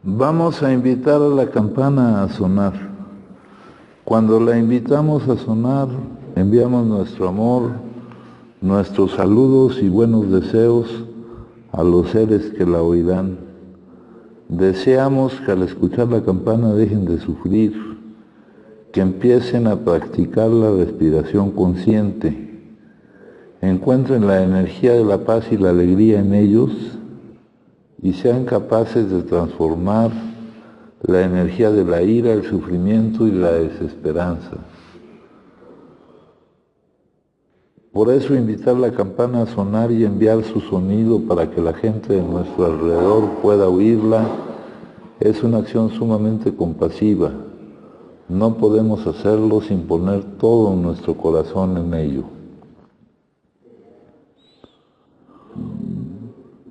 Vamos a invitar a la campana a sonar. Cuando la invitamos a sonar, enviamos nuestro amor, nuestros saludos y buenos deseos a los seres que la oirán. Deseamos que al escuchar la campana dejen de sufrir, que empiecen a practicar la respiración consciente, encuentren la energía de la paz y la alegría en ellos y sean capaces de transformar la energía de la ira, el sufrimiento y la desesperanza. Por eso invitar la campana a sonar y enviar su sonido para que la gente de nuestro alrededor pueda oírla es una acción sumamente compasiva. No podemos hacerlo sin poner todo nuestro corazón en ello.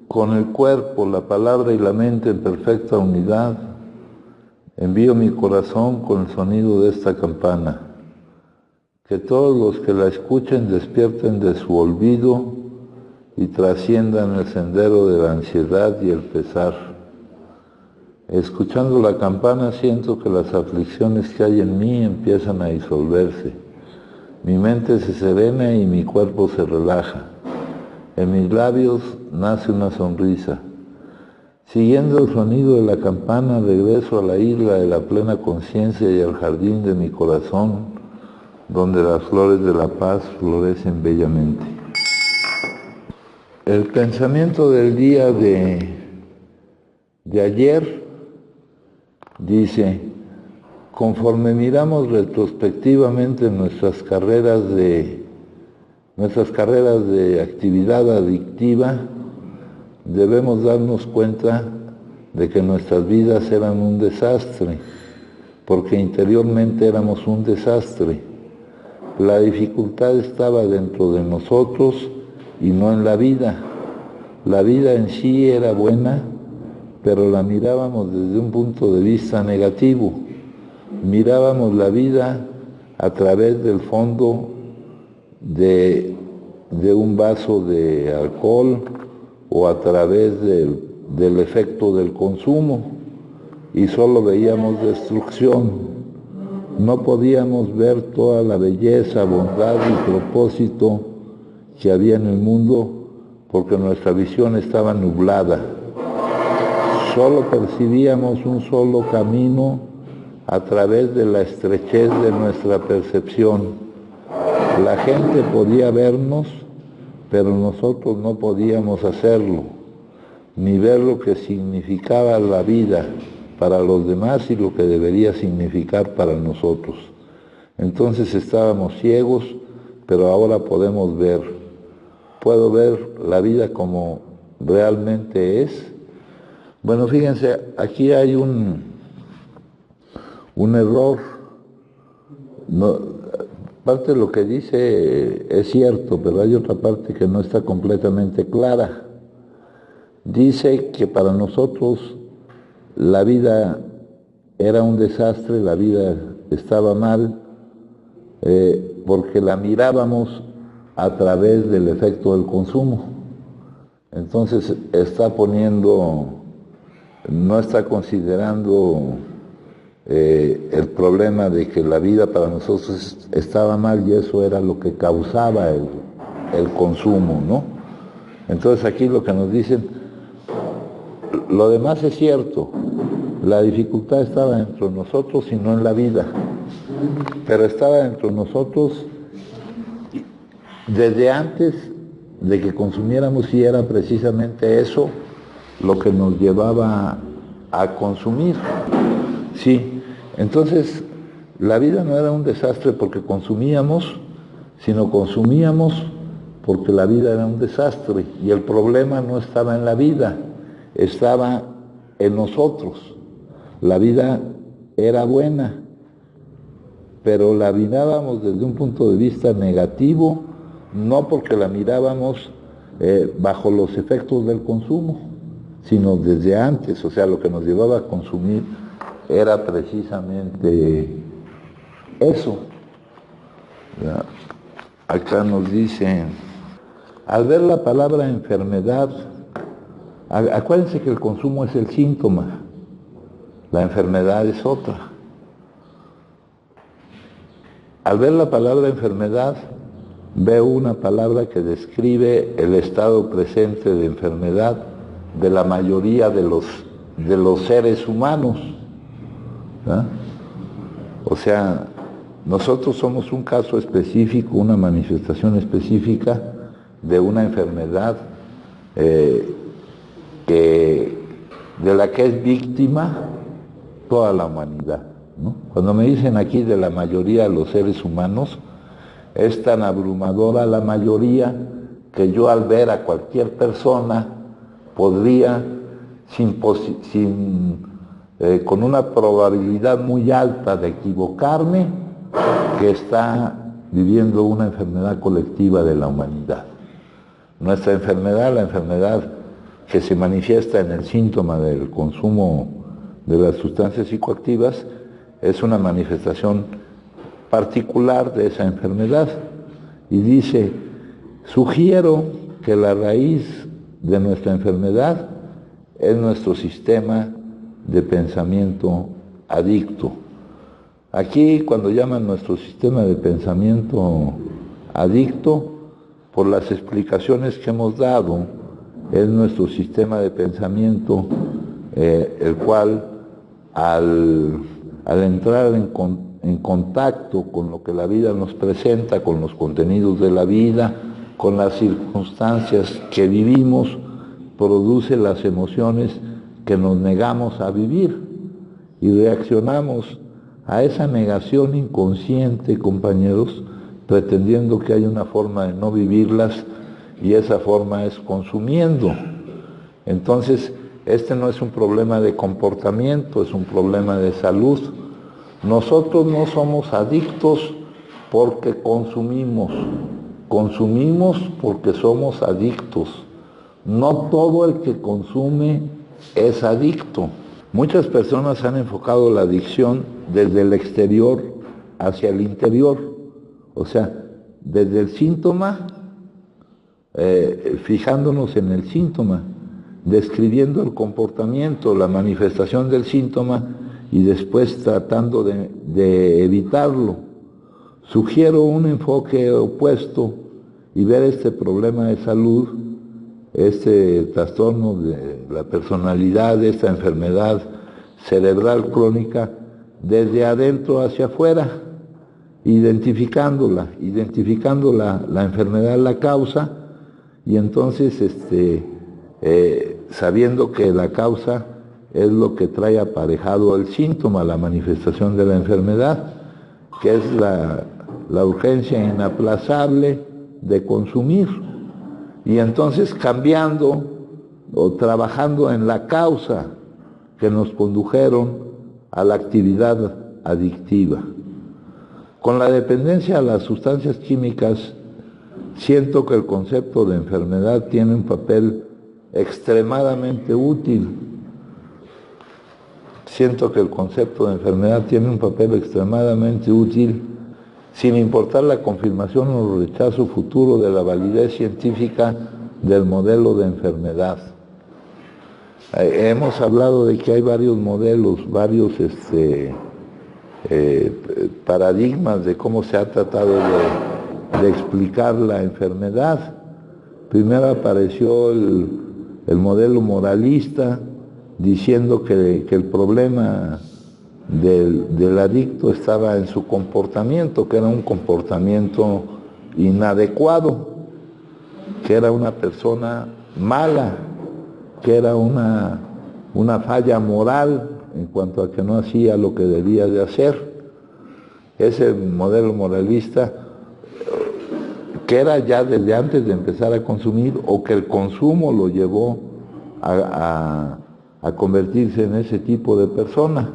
Con el cuerpo, la palabra y la mente en perfecta unidad, envío mi corazón con el sonido de esta campana. Que todos los que la escuchen despierten de su olvido y trasciendan el sendero de la ansiedad y el pesar. Escuchando la campana siento que las aflicciones que hay en mí empiezan a disolverse. Mi mente se serena y mi cuerpo se relaja. En mis labios nace una sonrisa. Siguiendo el sonido de la campana, regreso a la isla de la plena conciencia y al jardín de mi corazón, donde las flores de la paz florecen bellamente. El pensamiento del día de ayer dice: conforme miramos retrospectivamente nuestras carreras de actividad adictiva, debemos darnos cuenta de que nuestras vidas eran un desastre, porque interiormente éramos un desastre. La dificultad estaba dentro de nosotros y no en la vida. La vida en sí era buena, pero la mirábamos desde un punto de vista negativo. Mirábamos la vida a través del fondo de un vaso de alcohol o a través del efecto del consumo y solo veíamos destrucción. No podíamos ver toda la belleza, bondad y propósito que había en el mundo porque nuestra visión estaba nublada. Solo percibíamos un solo camino a través de la estrechez de nuestra percepción. La gente podía vernos, pero nosotros no podíamos hacerlo, ni ver lo que significaba la vida para los demás y lo que debería significar para nosotros. Entonces estábamos ciegos, pero ahora podemos ver. Puedo ver la vida como realmente es. Bueno, fíjense, aquí hay un error. Parte de lo que dice es cierto, pero hay otra parte que no está completamente clara. Dice que para nosotros la vida era un desastre, la vida estaba mal, porque la mirábamos a través del efecto del consumo. Entonces no está considerando el problema de que la vida para nosotros estaba mal y eso era lo que causaba el consumo, ¿no? Entonces aquí lo que nos dicen, lo demás es cierto, la dificultad estaba dentro de nosotros y no en la vida, pero estaba dentro de nosotros desde antes de que consumiéramos y era precisamente eso lo que nos llevaba a consumir. Sí, entonces la vida no era un desastre porque consumíamos, sino consumíamos porque la vida era un desastre y el problema no estaba en la vida, estaba en nosotros. La vida era buena, pero la mirábamos desde un punto de vista negativo, no porque la mirábamos bajo los efectos del consumo, sino desde antes, o sea, lo que nos llevaba a consumir era precisamente eso. Acá nos dicen, al ver la palabra enfermedad, acuérdense que el consumo es el síntoma. la enfermedad es otra. Al ver la palabra enfermedad, veo una palabra que describe el estado presente de enfermedad de la mayoría de los seres humanos, ¿ah? O sea, nosotros somos un caso específico, una manifestación específica de una enfermedad de la que es víctima toda la humanidad, ¿no? Cuando me dicen aquí de la mayoría de los seres humanos, es tan abrumadora la mayoría que yo al ver a cualquier persona podría, con una probabilidad muy alta de equivocarme, que está viviendo una enfermedad colectiva de la humanidad. Nuestra enfermedad, la enfermedad que se manifiesta en el síntoma del consumo de las sustancias psicoactivas, es una manifestación particular de esa enfermedad. Y dice, sugiero que la raíz de nuestra enfermedad es nuestro sistema de pensamiento adicto. Aquí, cuando llaman nuestro sistema de pensamiento adicto, por las explicaciones que hemos dado, es nuestro sistema de pensamiento el cual al entrar en contacto con lo que la vida nos presenta, con los contenidos de la vida, con las circunstancias que vivimos, produce las emociones que nos negamos a vivir y reaccionamos a esa negación inconsciente, compañeros, pretendiendo que hay una forma de no vivirlas, y esa forma es consumiendo. Entonces, este no es un problema de comportamiento, es un problema de salud. Nosotros no somos adictos porque consumimos porque somos adictos. No todo el que consume es adicto. Muchas personas han enfocado la adicción desde el exterior hacia el interior, o sea, desde el síntoma, fijándonos en el síntoma, describiendo el comportamiento, la manifestación del síntoma y después tratando de evitarlo. Sugiero un enfoque opuesto y ver este problema de salud, este trastorno de la personalidad, esta enfermedad cerebral crónica, desde adentro hacia afuera, identificando la enfermedad, la causa, y entonces sabiendo que la causa es lo que trae aparejado el síntoma, la manifestación de la enfermedad, que es la urgencia inaplazable de consumir. Y entonces cambiando o trabajando en la causa que nos condujeron a la actividad adictiva. Con la dependencia a las sustancias químicas, siento que el concepto de enfermedad tiene un papel extremadamente útil. Siento que el concepto de enfermedad tiene un papel extremadamente útil, sin importar la confirmación o el rechazo futuro de la validez científica del modelo de enfermedad. Hemos hablado de que hay varios modelos, varios paradigmas de cómo se ha tratado de explicar la enfermedad. Primero apareció el modelo moralista, diciendo que el problema del adicto estaba en su comportamiento, que era un comportamiento inadecuado, que era una persona mala, que era una falla moral en cuanto a que no hacía lo que debía de hacer. Ese modelo moralista, que era ya desde antes de empezar a consumir, o que el consumo lo llevó a convertirse en ese tipo de persona.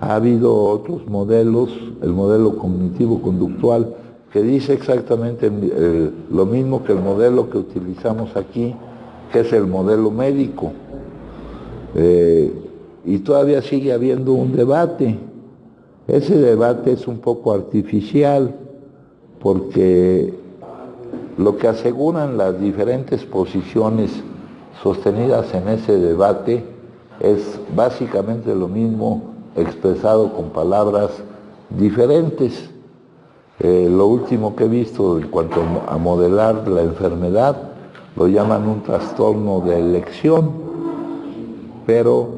Ha habido otros modelos, el modelo cognitivo-conductual, que dice exactamente lo mismo que el modelo que utilizamos aquí, que es el modelo médico. Y todavía sigue habiendo un debate. Ese debate es un poco artificial, porque lo que aseguran las diferentes posiciones sostenidas en ese debate es básicamente lo mismo expresado con palabras diferentes. Lo último que he visto en cuanto a modelar la enfermedad lo llaman un trastorno de elección, pero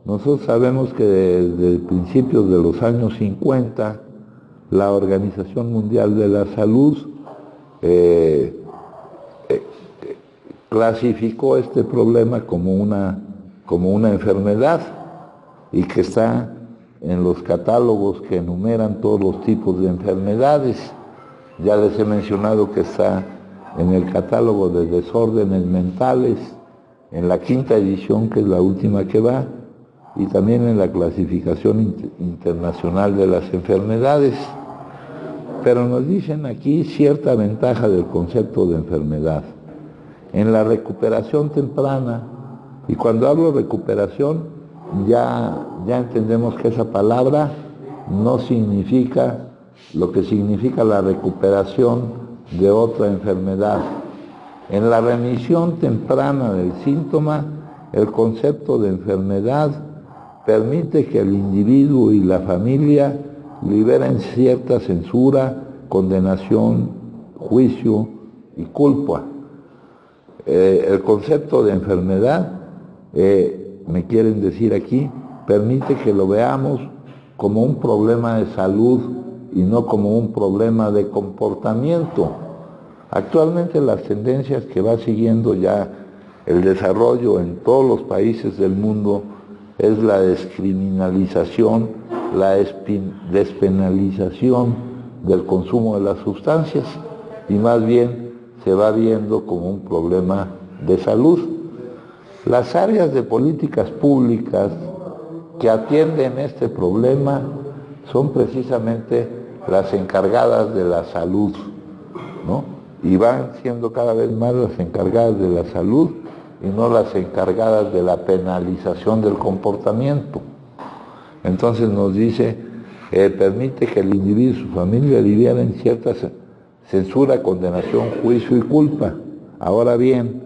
nosotros sabemos que desde principios de los años 50 la Organización Mundial de la Salud clasificó este problema como una enfermedad y que está en los catálogos que enumeran todos los tipos de enfermedades. Ya les he mencionado que está en el catálogo de desórdenes mentales, en la 5ª edición, que es la última que va, y también en la clasificación internacional de las enfermedades. Pero nos dicen aquí cierta ventaja del concepto de enfermedad. En la recuperación temprana, y cuando hablo de recuperación, ya entendemos que esa palabra no significa lo que significa la recuperación de otra enfermedad. En la remisión temprana del síntoma, el concepto de enfermedad permite que el individuo y la familia liberen cierta censura, condenación, juicio y culpa. El concepto de enfermedad, me quieren decir aquí, permite que lo veamos como un problema de salud y no como un problema de comportamiento. Actualmente las tendencias que va siguiendo ya el desarrollo en todos los países del mundo es la descriminalización, la despenalización del consumo de las sustancias, y más bien se va viendo como un problema de salud. Las áreas de políticas públicas que atienden este problema son precisamente las encargadas de la salud, ¿no? Y van siendo cada vez más las encargadas de la salud y no las encargadas de la penalización del comportamiento. Entonces nos dice, permite que el individuo y su familia liberen cierta censura, condenación, juicio y culpa. Ahora bien,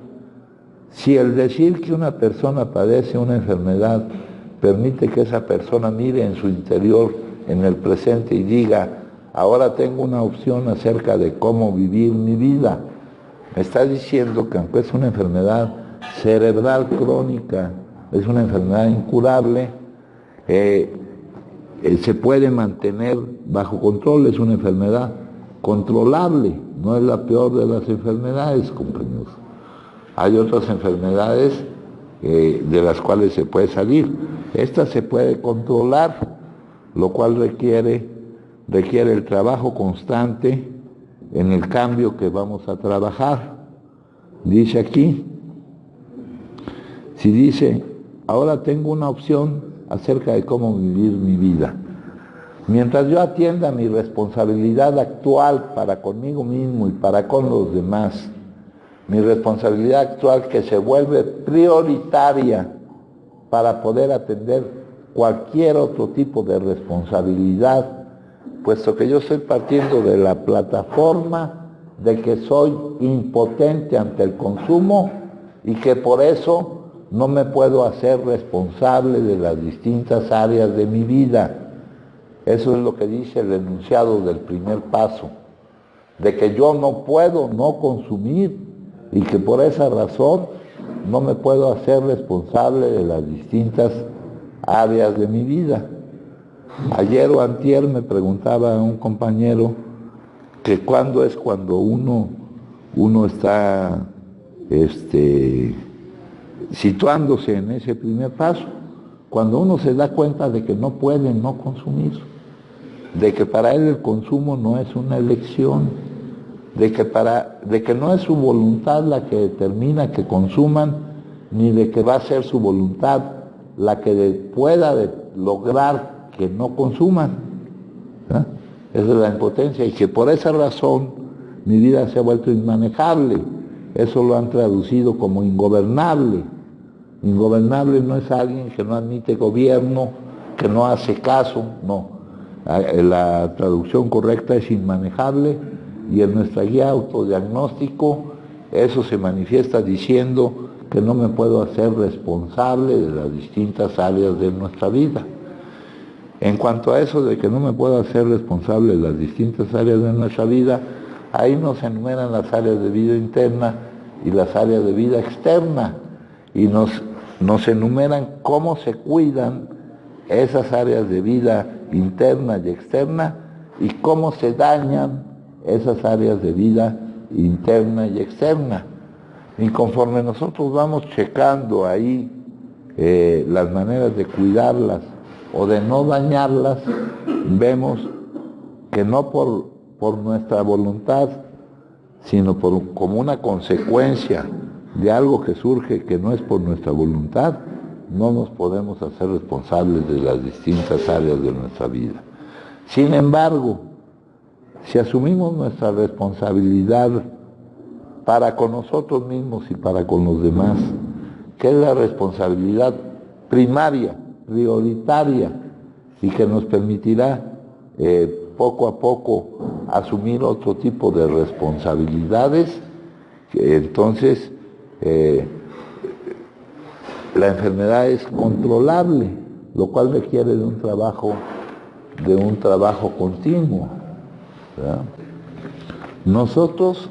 si el decir que una persona padece una enfermedad permite que esa persona mire en su interior, en el presente, y diga, ahora tengo una opción acerca de cómo vivir mi vida, me está diciendo que aunque es una enfermedad cerebral crónica, es una enfermedad incurable, se puede mantener bajo control, es una enfermedad controlable, no es la peor de las enfermedades, compañeros. Hay otras enfermedades de las cuales se puede salir. Esta se puede controlar, lo cual requiere el trabajo constante en el cambio que vamos a trabajar. Dice aquí, si dice, ahora tengo una opción acerca de cómo vivir mi vida. Mientras yo atienda mi responsabilidad actual para conmigo mismo y para con los demás, mi responsabilidad actual que se vuelve prioritaria para poder atender cualquier otro tipo de responsabilidad, puesto que yo estoy partiendo de la plataforma de que soy impotente ante el consumo y que por eso no me puedo hacer responsable de las distintas áreas de mi vida. Eso es lo que dice el enunciado del primer paso, de que yo no puedo no consumir y que por esa razón no me puedo hacer responsable de las distintas áreas de mi vida. Ayer o antier me preguntaba un compañero que cuándo es cuando uno está situándose en ese primer paso, cuando uno se da cuenta de que no puede no consumir, de que para él el consumo no es una elección, de que no es su voluntad la que determina que consuman, ni de que va a ser su voluntad la que pueda lograr que no consuman. ¿Eh? Esa es la impotencia, y que por esa razón mi vida se ha vuelto inmanejable. Eso lo han traducido como ingobernable. Ingobernable no es alguien que no admite gobierno, que no hace caso, no. La traducción correcta es inmanejable, y en nuestra guía autodiagnóstico eso se manifiesta diciendo que no me puedo hacer responsable de las distintas áreas de nuestra vida. En cuanto a eso de que no me puedo hacer responsable de las distintas áreas de nuestra vida, ahí nos enumeran las áreas de vida interna y las áreas de vida externa, y nos enumeran cómo se cuidan esas áreas de vida interna y externa y cómo se dañan esas áreas de vida interna y externa. Y conforme nosotros vamos checando ahí las maneras de cuidarlas o de no dañarlas, vemos que no por nuestra voluntad, sino como una consecuencia de algo que surge que no es por nuestra voluntad, no nos podemos hacer responsables de las distintas áreas de nuestra vida. Sin embargo, si asumimos nuestra responsabilidad para con nosotros mismos y para con los demás, que es la responsabilidad primaria, prioritaria, y que nos permitirá poco a poco asumir otro tipo de responsabilidades, entonces la enfermedad es controlable, lo cual requiere de un trabajo continuo, ¿verdad? Nosotros,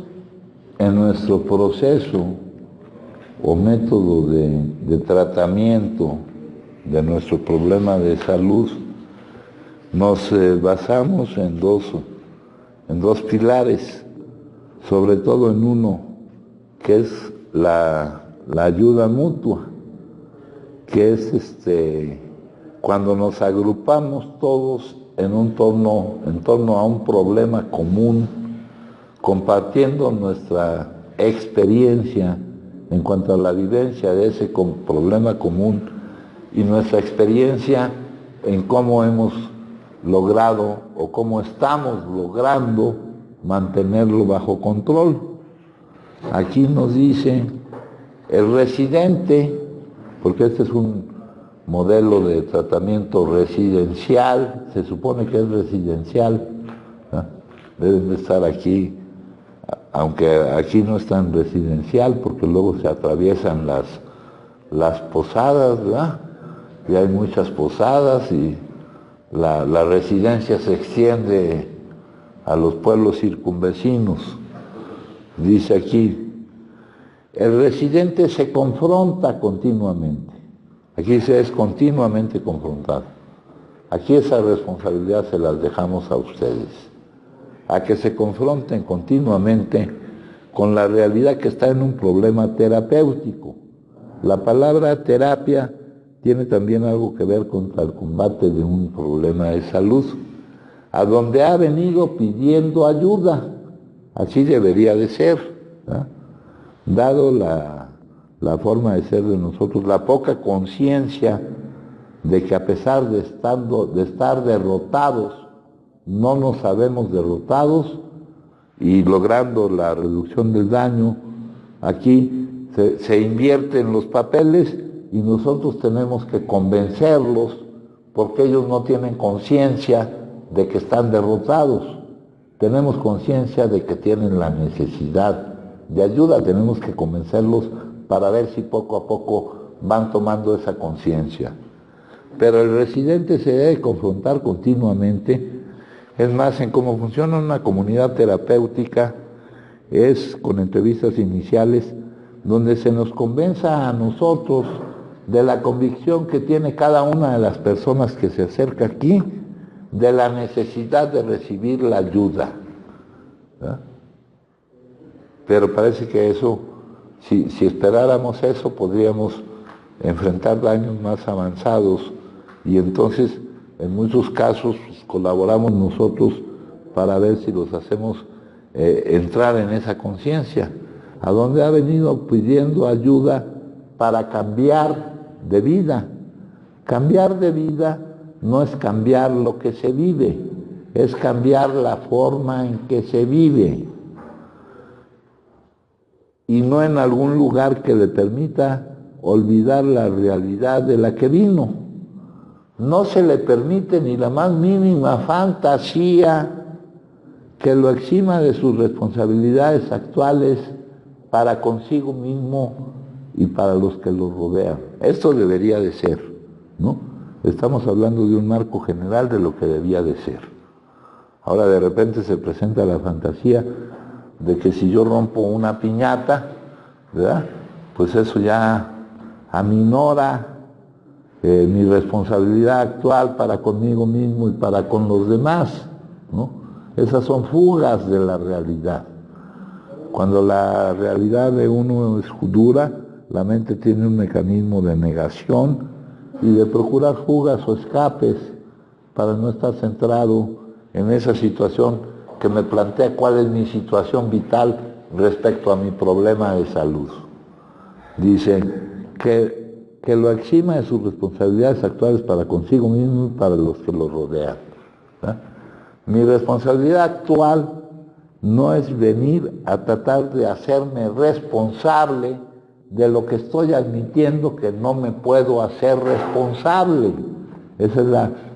en nuestro proceso o método de tratamiento de nuestro problema de salud, nos basamos en dos pilares, sobre todo en uno, que es la ayuda mutua, que es cuando nos agrupamos todos en torno a un problema común, compartiendo nuestra experiencia en cuanto a la vivencia de ese problema común y nuestra experiencia en cómo hemos logrado o cómo estamos logrando mantenerlo bajo control. Aquí nos dice el residente, porque este es un modelo de tratamiento residencial, se supone que es residencial, ¿no? Deben de estar aquí, aunque aquí no es tan residencial, porque luego se atraviesan las posadas, ¿verdad? Y hay muchas posadas y la residencia se extiende a los pueblos circunvecinos. Dice aquí, el residente se confronta continuamente. Aquí se es continuamente confrontado. Aquí esa responsabilidad se las dejamos a ustedes, a que se confronten continuamente con la realidad que está en un problema terapéutico. La palabra terapia tiene también algo que ver con el combate de un problema de salud, a donde ha venido pidiendo ayuda. Así debería de ser, ¿verdad? Dado la forma de ser de nosotros, la poca conciencia de que a pesar de estar derrotados, no nos sabemos derrotados, y logrando la reducción del daño, aquí se invierten los papeles y nosotros tenemos que convencerlos porque ellos no tienen conciencia de que están derrotados. Tenemos conciencia de que tienen la necesidad de ayuda, tenemos que convencerlos para ver si poco a poco van tomando esa conciencia. Pero el residente se debe confrontar continuamente. Es más, en cómo funciona una comunidad terapéutica, es con entrevistas iniciales, donde se nos convenza a nosotros de la convicción que tiene cada una de las personas que se acerca aquí, de la necesidad de recibir la ayuda, ¿verdad? Pero parece que eso, si esperáramos eso, podríamos enfrentar daños más avanzados, y entonces en muchos casos colaboramos nosotros para ver si los hacemos entrar en esa conciencia, a donde ha venido pidiendo ayuda para cambiar de vida. Cambiar de vida no es cambiar lo que se vive, es cambiar la forma en que se vive, y no en algún lugar que le permita olvidar la realidad de la que vino. No se le permite ni la más mínima fantasía que lo exima de sus responsabilidades actuales para consigo mismo y para los que los rodean. Esto debería de ser, ¿no? Estamos hablando de un marco general de lo que debía de ser. Ahora de repente se presenta la fantasía de que si yo rompo una piñata, ¿verdad?, pues eso ya aminora mi responsabilidad actual para conmigo mismo y para con los demás, ¿no? Esas son fugas de la realidad. Cuando la realidad de uno es dura, la mente tiene un mecanismo de negación y de procurar fugas o escapes para no estar centrado en esa situación que me plantea cuál es mi situación vital respecto a mi problema de salud. Dice que lo exima de sus responsabilidades actuales para consigo mismo y para los que lo rodean, ¿verdad? Mi responsabilidad actual no es venir a tratar de hacerme responsable de lo que estoy admitiendo que no me puedo hacer responsable. Esa es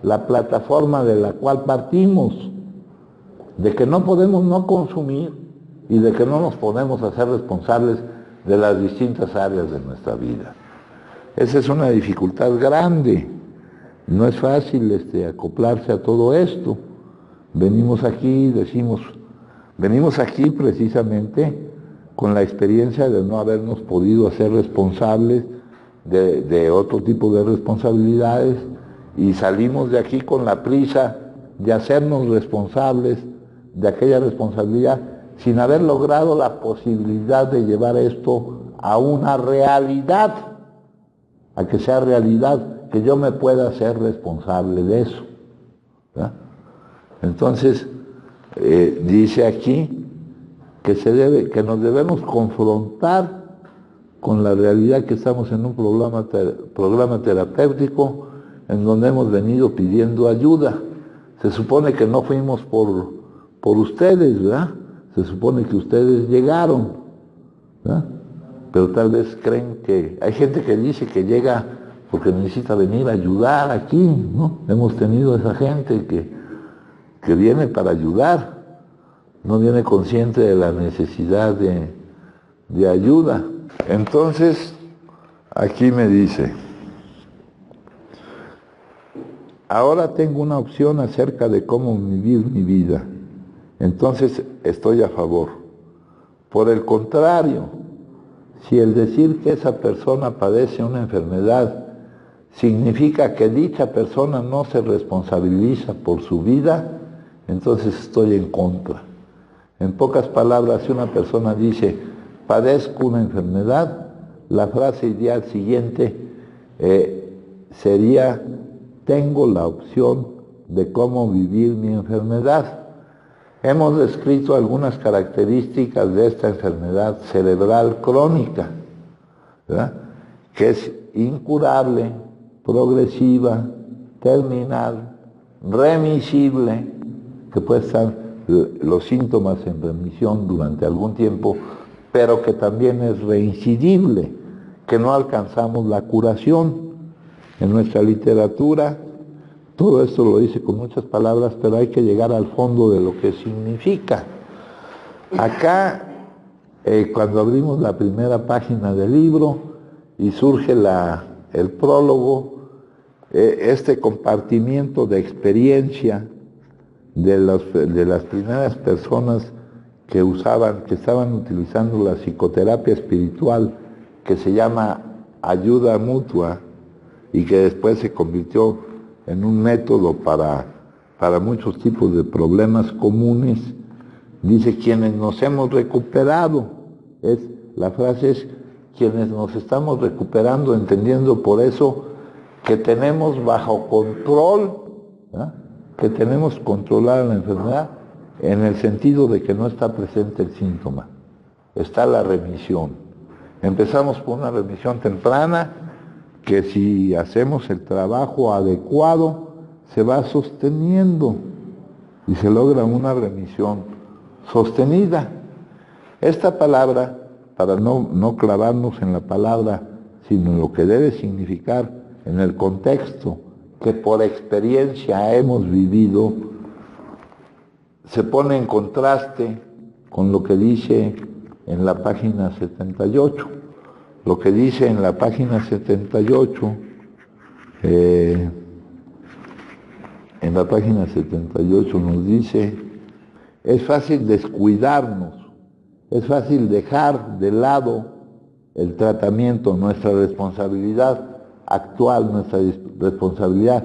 la plataforma de la cual partimos, de que no podemos no consumir y de que no nos podemos hacer responsables de las distintas áreas de nuestra vida. Esa es una dificultad grande. No es fácil acoplarse a todo esto. Venimos aquí precisamente con la experiencia de no habernos podido hacer responsables de otro tipo de responsabilidades y salimos de aquí con la prisa de hacernos responsables de aquella responsabilidad sin haber logrado la posibilidad de llevar esto a una realidad, a que sea realidad, que yo me pueda hacer responsable de eso, ¿verdad? Entonces, dice aquí que nos debemos confrontar con la realidad que estamos en un programa terapéutico en donde hemos venido pidiendo ayuda. Se supone que no fuimos por ustedes, ¿verdad? Se supone que ustedes llegaron, ¿verdad? Pero tal vez creen que... Hay gente que dice que llega porque necesita venir a ayudar aquí, ¿no? Hemos tenido esa gente que viene para ayudar, no viene consciente de la necesidad de ayuda. Entonces, aquí me dice, ahora tengo una opción acerca de cómo vivir mi vida, entonces estoy a favor. Por el contrario, si el decir que esa persona padece una enfermedad significa que dicha persona no se responsabiliza por su vida, entonces estoy en contra. En pocas palabras, si una persona dice, padezco una enfermedad, la frase ideal siguiente sería, tengo la opción de cómo vivir mi enfermedad. Hemos descrito algunas características de esta enfermedad cerebral crónica, ¿verdad?, que es incurable, progresiva, terminal, remisible, que puede estar los síntomas en remisión durante algún tiempo, pero que también es reincidible, que no alcanzamos la curación. En nuestra literatura, todo esto lo dice con muchas palabras, pero hay que llegar al fondo de lo que significa. Acá, cuando abrimos la primera página del libro y surge el prólogo, este compartimiento de experiencia de las primeras personas que estaban utilizando la psicoterapia espiritual, que se llama ayuda mutua y que después se convirtió en un método para muchos tipos de problemas comunes. Dice, quienes nos hemos recuperado, la frase es, quienes nos estamos recuperando, entendiendo por eso que tenemos bajo control, ¿verdad?, que tenemos controlada la enfermedad, en el sentido de que no está presente el síntoma, está la remisión. Empezamos por una remisión temprana, que si hacemos el trabajo adecuado, se va sosteniendo y se logra una remisión sostenida. Esta palabra, para no clavarnos en la palabra, sino en lo que debe significar en el contexto que por experiencia hemos vivido, se pone en contraste con lo que dice en la página 78. lo que dice en la página 78, en la página 78 nos dice, es fácil descuidarnos, es fácil dejar de lado el tratamiento, nuestra responsabilidad actual, nuestra responsabilidad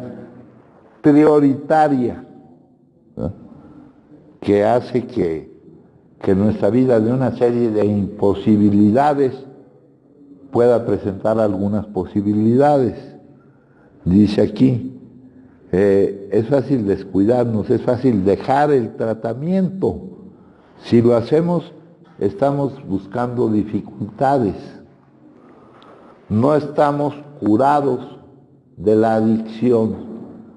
prioritaria, ¿no?, que hace que nuestra vida, de una serie de imposibilidades, pueda presentar algunas posibilidades. Dice aquí, es fácil descuidarnos, es fácil dejar el tratamiento. Si lo hacemos, estamos buscando dificultades. No estamos curados de la adicción.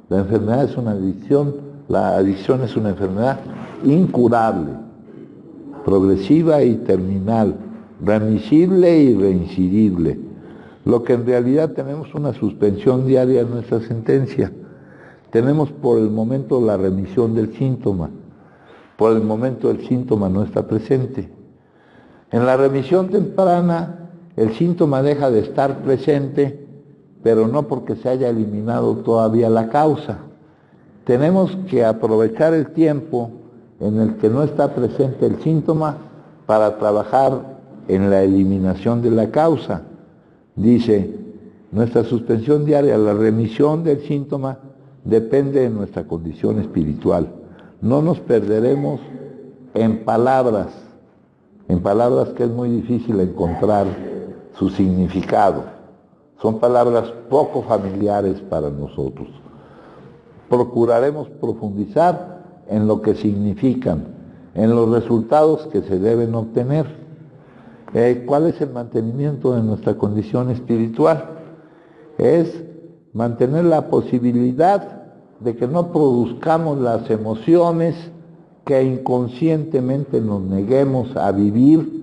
La enfermedad es una adicción, la adicción es una enfermedad incurable, progresiva y terminal, remisible y reincidible. Lo que en realidad tenemos una suspensión diaria en nuestra sentencia. Tenemos por el momento la remisión del síntoma. Por el momento el síntoma no está presente. En la remisión temprana, el síntoma deja de estar presente, pero no porque se haya eliminado todavía la causa. Tenemos que aprovechar el tiempo en el que no está presente el síntoma para trabajar en la eliminación de la causa. Dice, nuestra suspensión diaria, la remisión del síntoma, depende de nuestra condición espiritual. No nos perderemos en palabras que es muy difícil encontrar su significado. Son palabras poco familiares para nosotros. Procuraremos profundizar en lo que significan, en los resultados que se deben obtener. ¿Cuál es el mantenimiento de nuestra condición espiritual? Es mantener la posibilidad de que no produzcamos las emociones que inconscientemente nos neguemos a vivir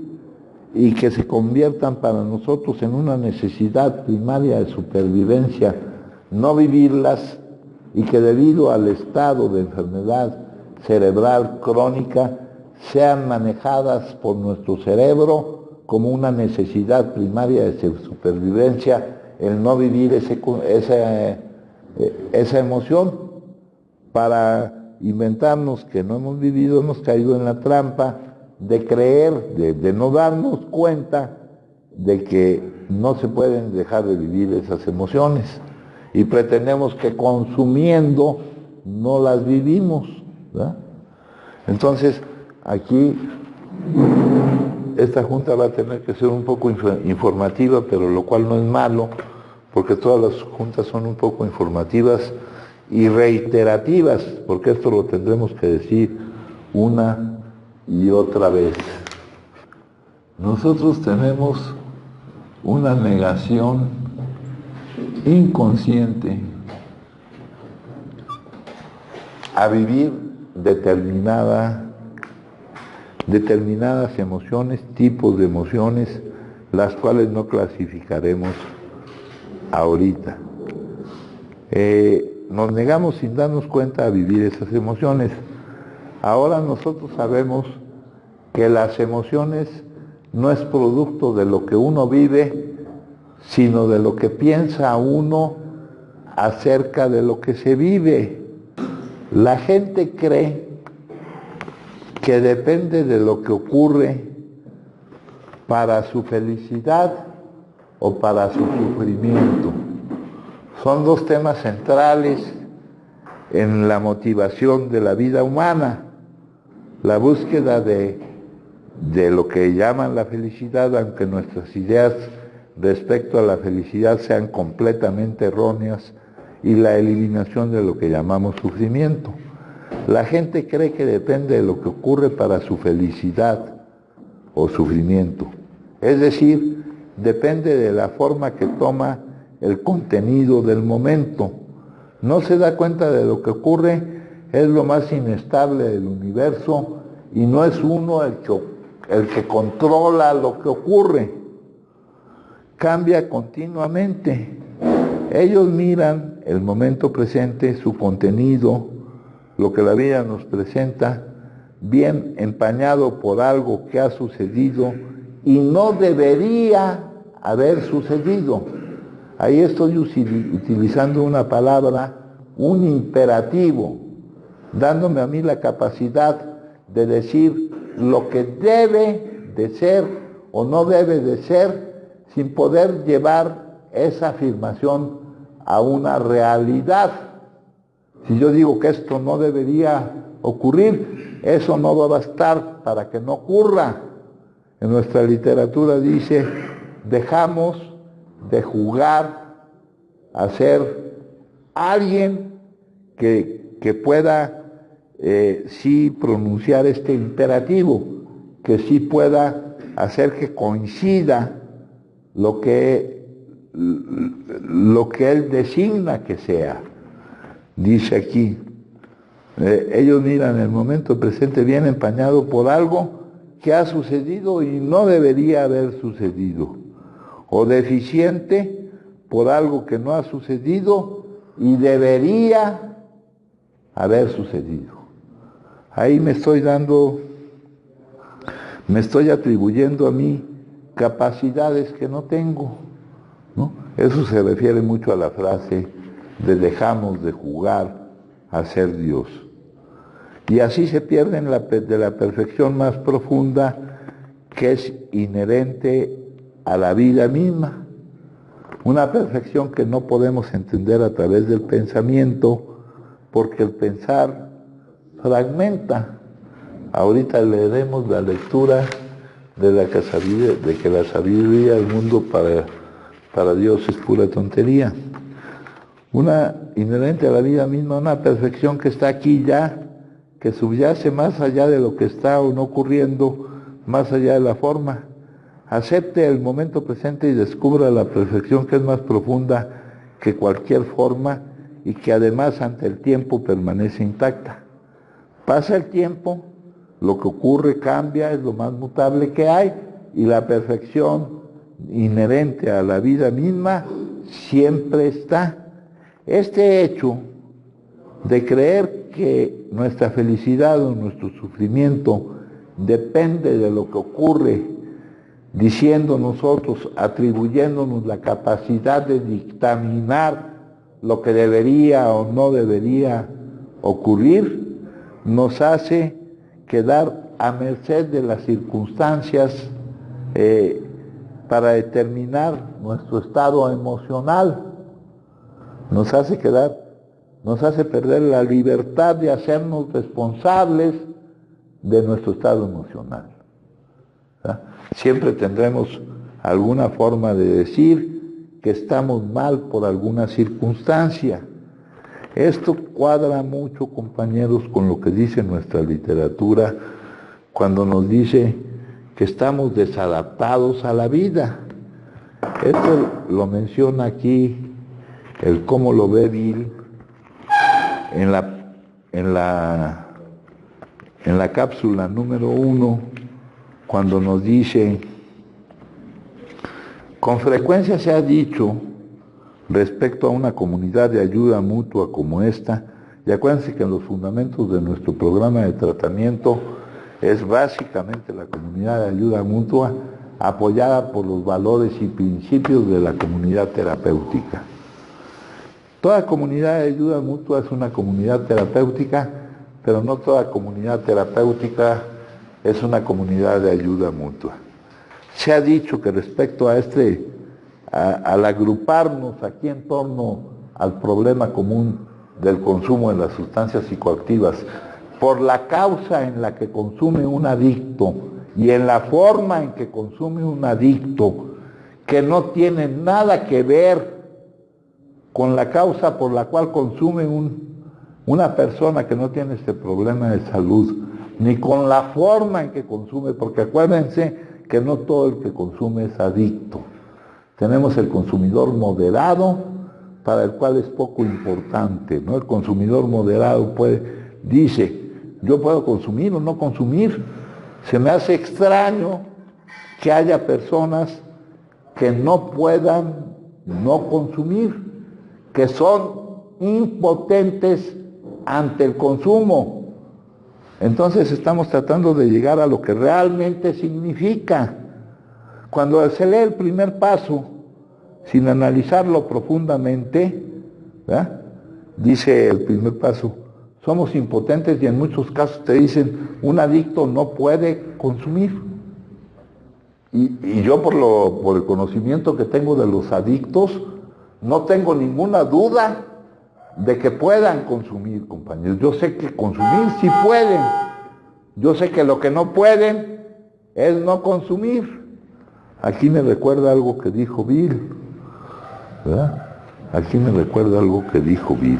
y que se conviertan para nosotros en una necesidad primaria de supervivencia, no vivirlas, y que debido al estado de enfermedad cerebral crónica sean manejadas por nuestro cerebro como una necesidad primaria de supervivencia, el no vivir esa emoción, para inventarnos que no hemos vivido, hemos caído en la trampa de creer, de no darnos cuenta de que no se pueden dejar de vivir esas emociones, y pretendemos que consumiendo no las vivimos, ¿verdad? Entonces, aquí esta junta va a tener que ser un poco informativa, pero lo cual no es malo, porque todas las juntas son un poco informativas y reiterativas, porque esto lo tendremos que decir una y otra vez. Nosotros tenemos una negación inconsciente a vivir determinadas emociones, tipos de emociones, las cuales no clasificaremos ahorita. Nos negamos sin darnos cuenta a vivir esas emociones. Ahora nosotros sabemos que las emociones no es producto de lo que uno vive, sino de lo que piensa uno acerca de lo que se vive. La gente cree que depende de lo que ocurre para su felicidad o para su sufrimiento. Son dos temas centrales en la motivación de la vida humana: la búsqueda de lo que llaman la felicidad, aunque nuestras ideas respecto a la felicidad sean completamente erróneas, y la eliminación de lo que llamamos sufrimiento. La gente cree que depende de lo que ocurre para su felicidad o sufrimiento. Es decir, depende de la forma que toma el contenido del momento. No se da cuenta de lo que ocurre, es lo más inestable del universo y no es uno el que controla lo que ocurre. Cambia continuamente. Ellos miran el momento presente, su contenido, lo que la vida nos presenta, bien empañado por algo que ha sucedido y no debería haber sucedido. Ahí estoy utilizando una palabra, un imperativo, dándome a mí la capacidad de decir lo que debe de ser o no debe de ser, sin poder llevar esa afirmación a una realidad. Si yo digo que esto no debería ocurrir, eso no va a bastar para que no ocurra. En nuestra literatura dice, dejamos de jugar a ser alguien que pueda sí pronunciar este imperativo, que sí pueda hacer que coincida lo que él designa que sea. Dice aquí, ellos miran el momento presente bien empañado por algo que ha sucedido y no debería haber sucedido, o deficiente por algo que no ha sucedido y debería haber sucedido. Ahí me estoy atribuyendo a mí capacidades que no tengo, ¿no? Eso se refiere mucho a la frase de dejamos de jugar a ser Dios. Y así se pierden de la perfección más profunda que es inherente a la vida misma. Una perfección que no podemos entender a través del pensamiento, porque el pensar fragmenta. Ahorita leeremos la lectura de que la sabiduría del mundo para Dios es pura tontería. Una inherente a la vida misma, una perfección que está aquí ya, que subyace más allá de lo que está o no ocurriendo, más allá de la forma. Acepte el momento presente y descubra la perfección que es más profunda que cualquier forma y que además ante el tiempo permanece intacta. Pasa el tiempo, lo que ocurre cambia, es lo más mutable que hay, y la perfección inherente a la vida misma siempre está. Este hecho de creer que nuestra felicidad o nuestro sufrimiento depende de lo que ocurre, diciendo nosotros, atribuyéndonos la capacidad de dictaminar lo que debería o no debería ocurrir, nos hace quedar a merced de las circunstancias para determinar nuestro estado emocional. Nos hace perder la libertad de hacernos responsables de nuestro estado emocional. ¿Verdad? Siempre tendremos alguna forma de decir que estamos mal por alguna circunstancia. Esto cuadra mucho, compañeros, con lo que dice nuestra literatura cuando nos dice que estamos desadaptados a la vida. Esto lo menciona aquí el cómo lo ve Bill en la cápsula número 1, cuando nos dice, con frecuencia se ha dicho respecto a una comunidad de ayuda mutua como esta, y acuérdense que en los fundamentos de nuestro programa de tratamiento es básicamente la comunidad de ayuda mutua apoyada por los valores y principios de la comunidad terapéutica. Toda comunidad de ayuda mutua es una comunidad terapéutica, pero no toda comunidad terapéutica es una comunidad de ayuda mutua. Se ha dicho que respecto a al agruparnos aquí en torno al problema común del consumo de las sustancias psicoactivas, por la causa en la que consume un adicto y en la forma en que consume un adicto, que no tiene nada que ver con la causa por la cual consume una persona que no tiene este problema de salud, ni con la forma en que consume, porque acuérdense que no todo el que consume es adicto. Tenemos el consumidor moderado, para el cual es poco importante, ¿no? El consumidor moderado dice, yo puedo consumir o no consumir. Se me hace extraño que haya personas que no puedan no consumir, que son impotentes ante el consumo. Entonces estamos tratando de llegar a lo que realmente significa. Cuando se lee el primer paso, sin analizarlo profundamente, ¿verdad? Dice el primer paso, somos impotentes y en muchos casos te dicen, un adicto no puede consumir. Y yo por el conocimiento que tengo de los adictos, no tengo ninguna duda de que puedan consumir, compañeros. Yo sé que consumir sí pueden. Yo sé que lo que no pueden es no consumir. Aquí me recuerda algo que dijo Bill, ¿verdad? Aquí me recuerda algo que dijo Bill,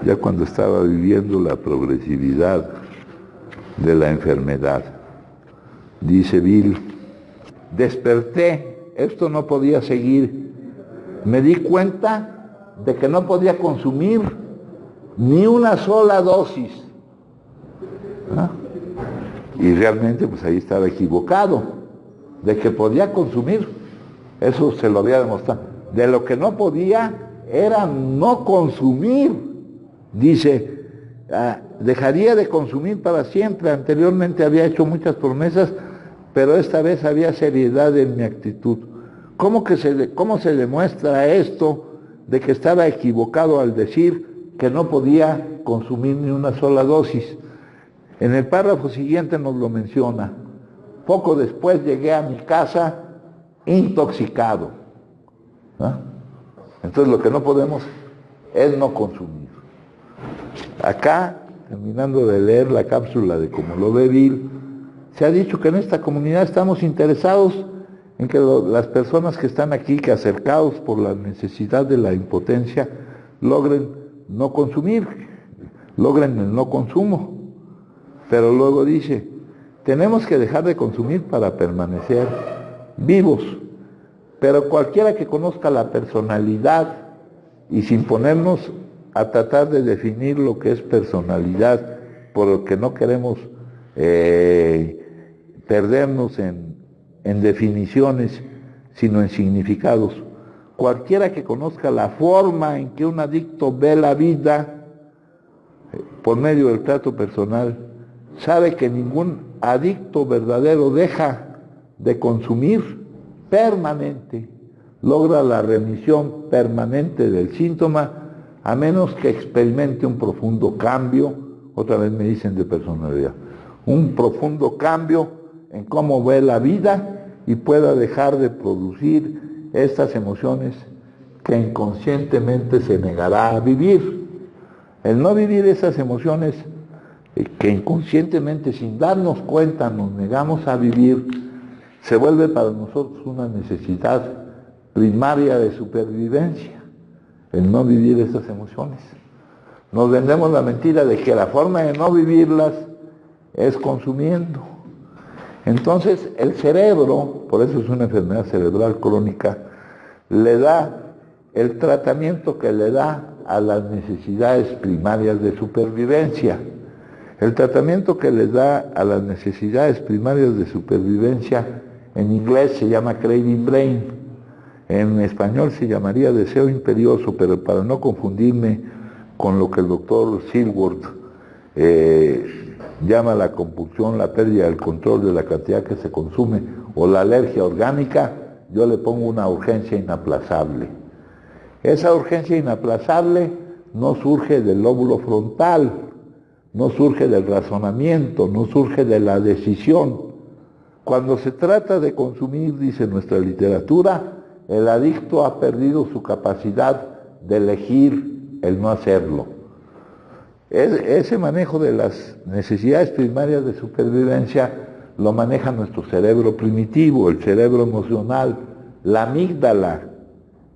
ya cuando estaba viviendo la progresividad de la enfermedad. Dice Bill, desperté, esto no podía seguir, me di cuenta de que no podía consumir ni una sola dosis. ¿Ah? Y realmente pues ahí estaba equivocado, de que podía consumir, eso se lo había demostrado. De lo que no podía era no consumir. Dice, dejaría de consumir para siempre. Anteriormente había hecho muchas promesas, pero esta vez había seriedad en mi actitud. ¿Cómo se demuestra esto de que estaba equivocado al decir que no podía consumir ni una sola dosis? En el párrafo siguiente nos lo menciona. Poco después llegué a mi casa intoxicado. ¿Ah? Entonces lo que no podemos es no consumir. Acá, terminando de leer la cápsula de Como lo ve Bill, se ha dicho que en esta comunidad estamos interesados en que las personas que están aquí, que acercados por la necesidad de la impotencia, logren no consumir, logren el no consumo. Pero luego dice, tenemos que dejar de consumir para permanecer vivos. Pero cualquiera que conozca la personalidad y sin ponernos a tratar de definir lo que es personalidad, porque no queremos perdernos en definiciones, sino en significados. Cualquiera que conozca la forma en que un adicto ve la vida por medio del trato personal, sabe que ningún adicto verdadero deja de consumir permanente, logra la remisión permanente del síntoma, a menos que experimente un profundo cambio, otra vez me dicen de personalidad, un profundo cambio en cómo ve la vida y pueda dejar de producir estas emociones que inconscientemente se negará a vivir. El no vivir esas emociones que inconscientemente, sin darnos cuenta, nos negamos a vivir, se vuelve para nosotros una necesidad primaria de supervivencia, el no vivir esas emociones. Nos vendemos la mentira de que la forma de no vivirlas es consumiendo. Entonces el cerebro, por eso es una enfermedad cerebral crónica, le da el tratamiento que le da a las necesidades primarias de supervivencia. El tratamiento que les da a las necesidades primarias de supervivencia, en inglés se llama craving brain, en español se llamaría deseo imperioso, pero para no confundirme con lo que el doctor Silworth llama la compulsión, la pérdida del control de la cantidad que se consume, o la alergia orgánica, yo le pongo una urgencia inaplazable. Esa urgencia inaplazable no surge del lóbulo frontal, no surge del razonamiento, no surge de la decisión. Cuando se trata de consumir, dice nuestra literatura, el adicto ha perdido su capacidad de elegir el no hacerlo. Ese manejo de las necesidades primarias de supervivencia lo maneja nuestro cerebro primitivo, el cerebro emocional, la amígdala,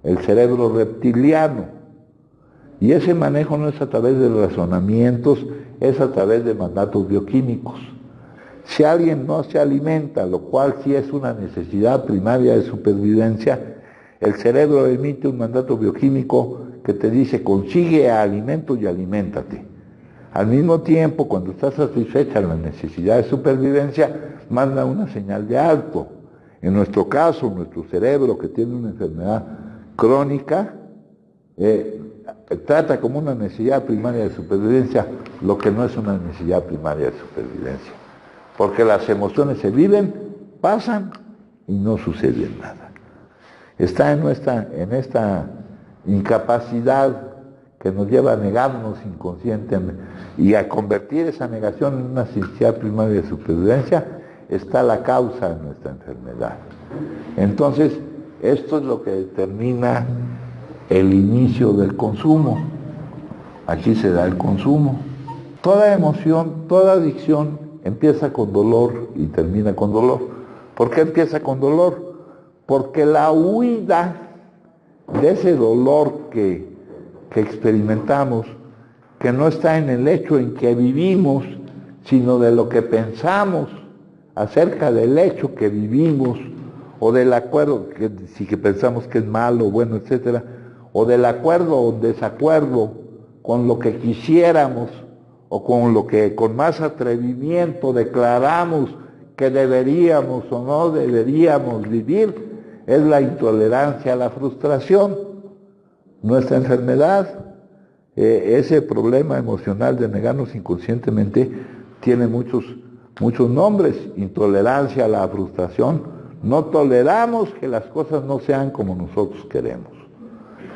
el cerebro reptiliano. Y ese manejo no es a través de razonamientos, es a través de mandatos bioquímicos. Si alguien no se alimenta, lo cual sí es una necesidad primaria de supervivencia, el cerebro emite un mandato bioquímico que te dice, consigue alimento y aliméntate. Al mismo tiempo, cuando está satisfecha la necesidad de supervivencia, manda una señal de alto. En nuestro caso, nuestro cerebro, que tiene una enfermedad crónica, trata como una necesidad primaria de supervivencia lo que no es una necesidad primaria de supervivencia. Porque las emociones se viven, pasan y no sucede nada. Está en esta incapacidad que nos lleva a negarnos inconscientemente y a convertir esa negación en una necesidad primaria de supervivencia, está la causa de nuestra enfermedad. Entonces, esto es lo que determina el inicio del consumo. Aquí se da el consumo. Toda emoción, toda adicción empieza con dolor y termina con dolor. ¿Por qué empieza con dolor? Porque la huida de ese dolor que experimentamos, que no está en el hecho en que vivimos, sino de lo que pensamos acerca del hecho que vivimos, o del acuerdo, que pensamos que es malo, bueno, etcétera, o del acuerdo o desacuerdo con lo que quisiéramos, o con lo que con más atrevimiento declaramos que deberíamos o no deberíamos vivir, es la intolerancia a la frustración. Nuestra enfermedad, ese problema emocional de negarnos inconscientemente, tiene muchos nombres. Intolerancia a la frustración. No toleramos que las cosas no sean como nosotros queremos.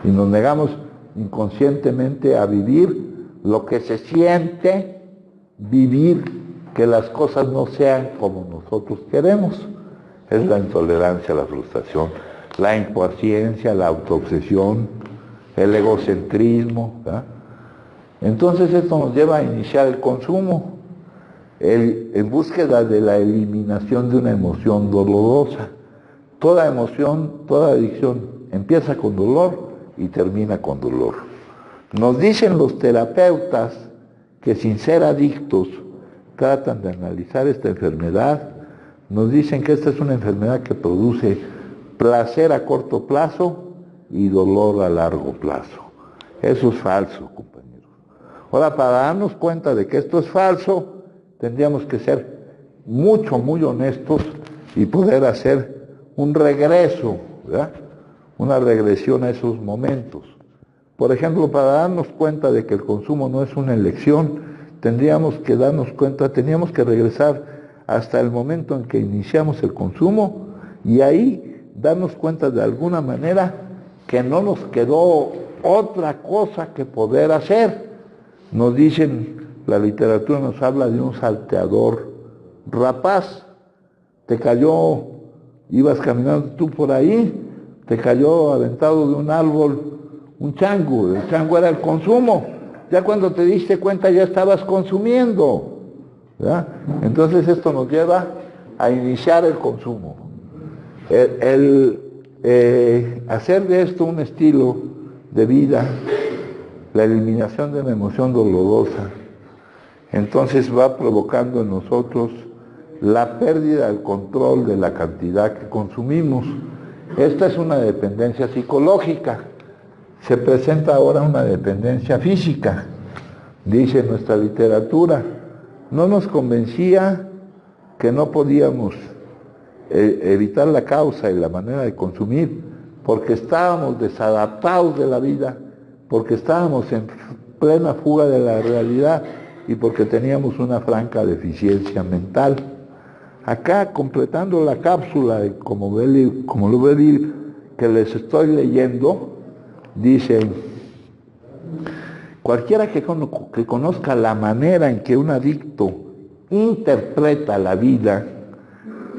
Y nos negamos inconscientemente a vivir lo que se siente vivir, que las cosas no sean como nosotros queremos. Es la intolerancia a la frustración, la impaciencia, la autoobsesión, el egocentrismo, ¿verdad? Entonces esto nos lleva a iniciar el consumo, en búsqueda de la eliminación de una emoción dolorosa. Toda emoción, toda adicción empieza con dolor y termina con dolor. Nos dicen los terapeutas que sin ser adictos tratan de analizar esta enfermedad. Nos dicen que esta es una enfermedad que produce placer a corto plazo y dolor a largo plazo. Eso es falso, compañeros. Ahora, para darnos cuenta de que esto es falso, tendríamos que ser muy honestos y poder hacer un regreso, ¿verdad? Una regresión a esos momentos. Por ejemplo, para darnos cuenta de que el consumo no es una elección, teníamos que regresar hasta el momento en que iniciamos el consumo y ahí darnos cuenta de alguna manera que no nos quedó otra cosa que poder hacer. Nos dicen, la literatura nos habla de un salteador rapaz. Te cayó, ibas caminando tú por ahí, te cayó aventado de un árbol un chango. El chango era el consumo. Ya cuando te diste cuenta ya estabas consumiendo, ¿verdad? Entonces esto nos lleva a iniciar el consumo. Hacer de esto un estilo de vida, la eliminación de la emoción dolorosa, entonces va provocando en nosotros la pérdida del control de la cantidad que consumimos. Esta es una dependencia psicológica. Se presenta ahora una dependencia física, dice nuestra literatura. No nos convencía que no podíamos evitar la causa y la manera de consumir, porque estábamos desadaptados de la vida, porque estábamos en plena fuga de la realidad y porque teníamos una franca deficiencia mental. Acá, completando la cápsula, como lo ve que les estoy leyendo, dice: cualquiera que conozca la manera en que un adicto interpreta la vida,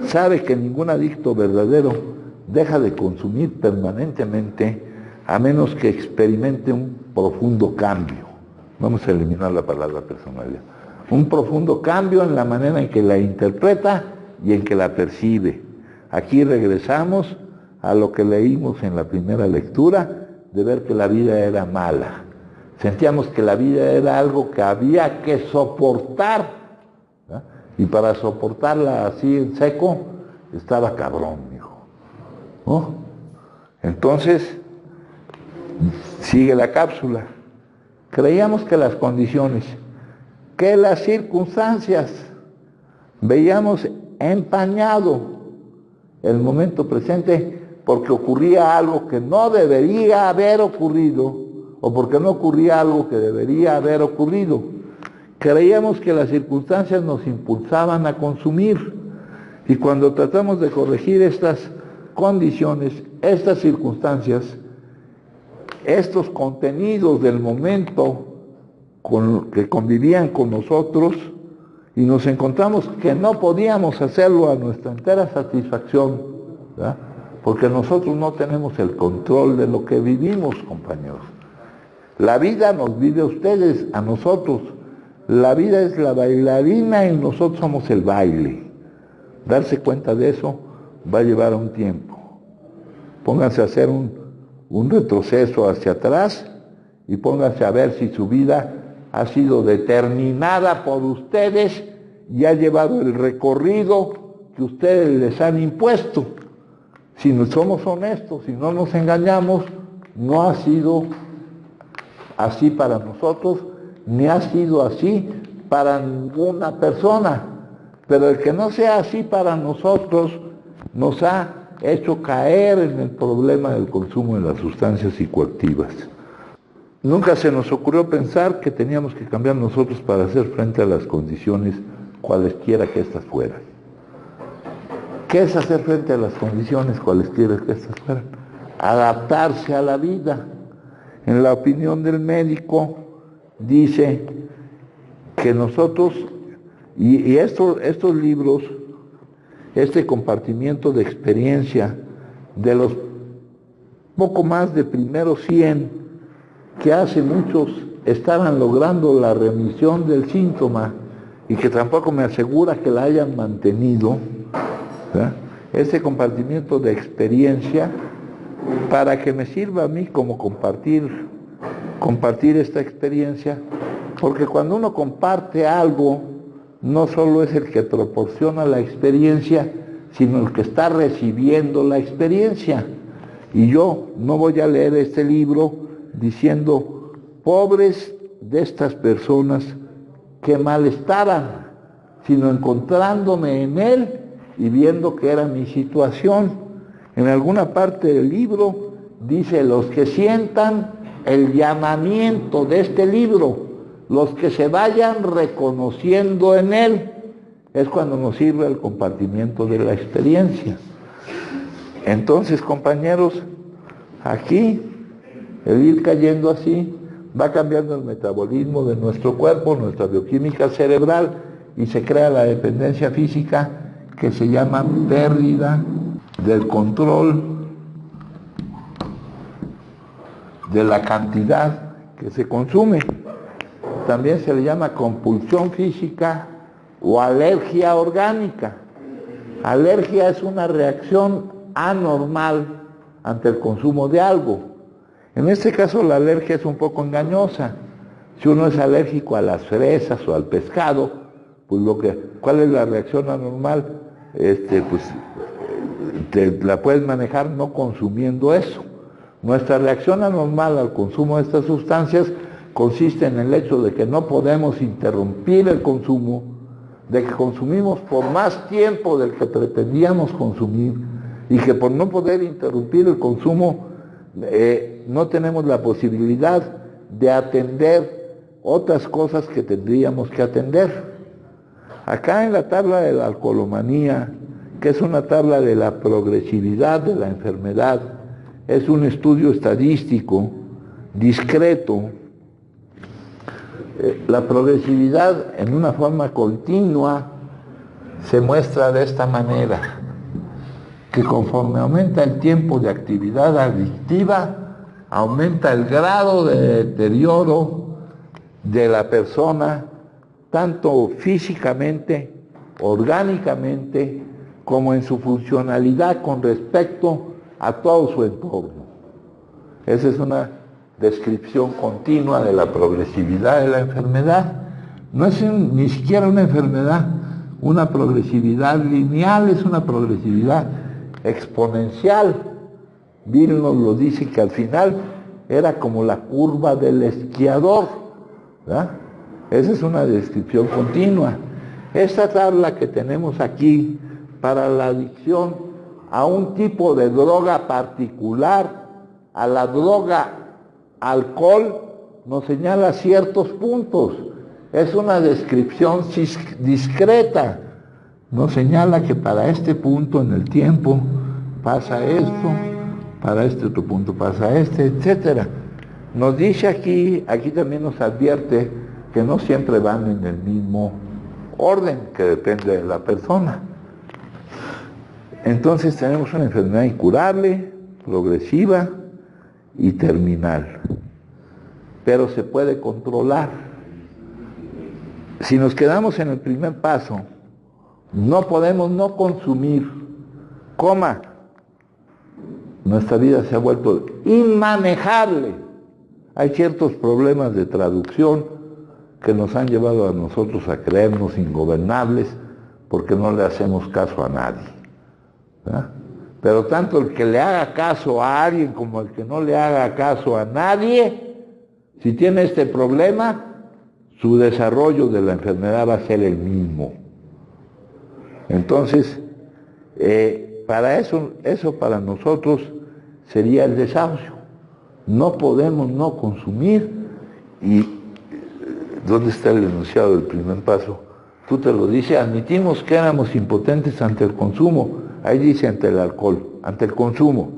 sabe que ningún adicto verdadero deja de consumir permanentemente a menos que experimente un profundo cambio. Vamos a eliminar la palabra personalidad. Un profundo cambio en la manera en que la interpreta y en que la percibe. Aquí regresamos a lo que leímos en la primera lectura, de ver que la vida era mala. Sentíamos que la vida era algo que había que soportar, ¿verdad? Y para soportarla así en seco, estaba cabrón, hijo, ¿no? Entonces, sigue la cápsula. Creíamos que las condiciones, que las circunstancias, veíamos empañado el momento presente porque ocurría algo que no debería haber ocurrido o porque no ocurría algo que debería haber ocurrido. Creíamos que las circunstancias nos impulsaban a consumir. Y cuando tratamos de corregir estas condiciones, estas circunstancias, estos contenidos del momento que convivían con nosotros, y nos encontramos que no podíamos hacerlo a nuestra entera satisfacción, ¿verdad? Porque nosotros no tenemos el control de lo que vivimos, compañeros. La vida nos vive a ustedes, a nosotros. La vida es la bailarina y nosotros somos el baile. Darse cuenta de eso va a llevar un tiempo. Pónganse a hacer un retroceso hacia atrás y pónganse a ver si su vida ha sido determinada por ustedes y ha llevado el recorrido que ustedes les han impuesto. Si no somos honestos, si no nos engañamos, no ha sido así para nosotros, ni ha sido así para ninguna persona. Pero el que no sea así para nosotros nos ha hecho caer en el problema del consumo de las sustancias psicoactivas. Nunca se nos ocurrió pensar que teníamos que cambiar nosotros para hacer frente a las condiciones, cualesquiera que éstas fueran. ¿Qué es hacer frente a las condiciones, cualesquiera que éstas fueran? Adaptarse a la vida. En la opinión del médico, dice que nosotros, y estos libros, este compartimiento de experiencia de los poco más de primeros 100 que hace muchos estaban logrando la remisión del síntoma y que tampoco me asegura que la hayan mantenido, ¿verdad? Este compartimiento de experiencia para que me sirva a mí como compartir esta experiencia, porque cuando uno comparte algo, no solo es el que proporciona la experiencia, sino el que está recibiendo la experiencia. Y yo no voy a leer este libro diciendo, pobres de estas personas que mal estaban, sino encontrándome en él y viendo que era mi situación. En alguna parte del libro dice, los que sientan el llamamiento de este libro, los que se vayan reconociendo en él, es cuando nos sirve el compartimiento de la experiencia. Entonces, compañeros, aquí, el ir cayendo así, va cambiando el metabolismo de nuestro cuerpo, nuestra bioquímica cerebral, y se crea la dependencia física que se llama pérdida del control de la cantidad que se consume. También se le llama compulsión física o alergia orgánica. Alergia es una reacción anormal ante el consumo de algo. En este caso la alergia es un poco engañosa. Si uno es alérgico a las fresas o al pescado, pues ¿cuál es la reacción anormal? La puedes manejar no consumiendo eso. Nuestra reacción anormal al consumo de estas sustancias consiste en el hecho de que no podemos interrumpir el consumo, de que consumimos por más tiempo del que pretendíamos consumir y que por no poder interrumpir el consumo no tenemos la posibilidad de atender otras cosas que tendríamos que atender. Acá en la tabla de la alcoholomanía, que es una tabla de la progresividad de la enfermedad, es un estudio estadístico discreto. La progresividad en una forma continua se muestra de esta manera, que conforme aumenta el tiempo de actividad adictiva, aumenta el grado de deterioro de la persona, tanto físicamente, orgánicamente, como en su funcionalidad con respecto a todo su entorno. Esa es una descripción continua de la progresividad de la enfermedad. No es ni siquiera una enfermedad, una progresividad lineal, es una progresividad exponencial. Bill nos lo dice que al final era como la curva del esquiador, ¿verdad? Esa es una descripción continua. Esta tabla que tenemos aquí para la adicción a un tipo de droga particular, a la droga alcohol, nos señala ciertos puntos. Es una descripción discreta, nos señala que para este punto en el tiempo pasa esto, para este otro punto pasa etcétera. Nos dice aquí también nos advierte que no siempre van en el mismo orden, que depende de la persona. Entonces tenemos una enfermedad incurable, progresiva y terminal, pero se puede controlar. Si nos quedamos en el primer paso, no podemos no consumir, nuestra vida se ha vuelto inmanejable. Hay ciertos problemas de traducción que nos han llevado a nosotros a creernos ingobernables porque no le hacemos caso a nadie, ¿verdad? Pero tanto el que le haga caso a alguien como el que no le haga caso a nadie, si tiene este problema, su desarrollo de la enfermedad va a ser el mismo. Entonces, para eso para nosotros sería el desahucio. No podemos no consumir. ¿Y dónde está el enunciado del primer paso? Tú te lo dices, admitimos que éramos impotentes ante el consumo. Ahí dice ante el alcohol, ante el consumo.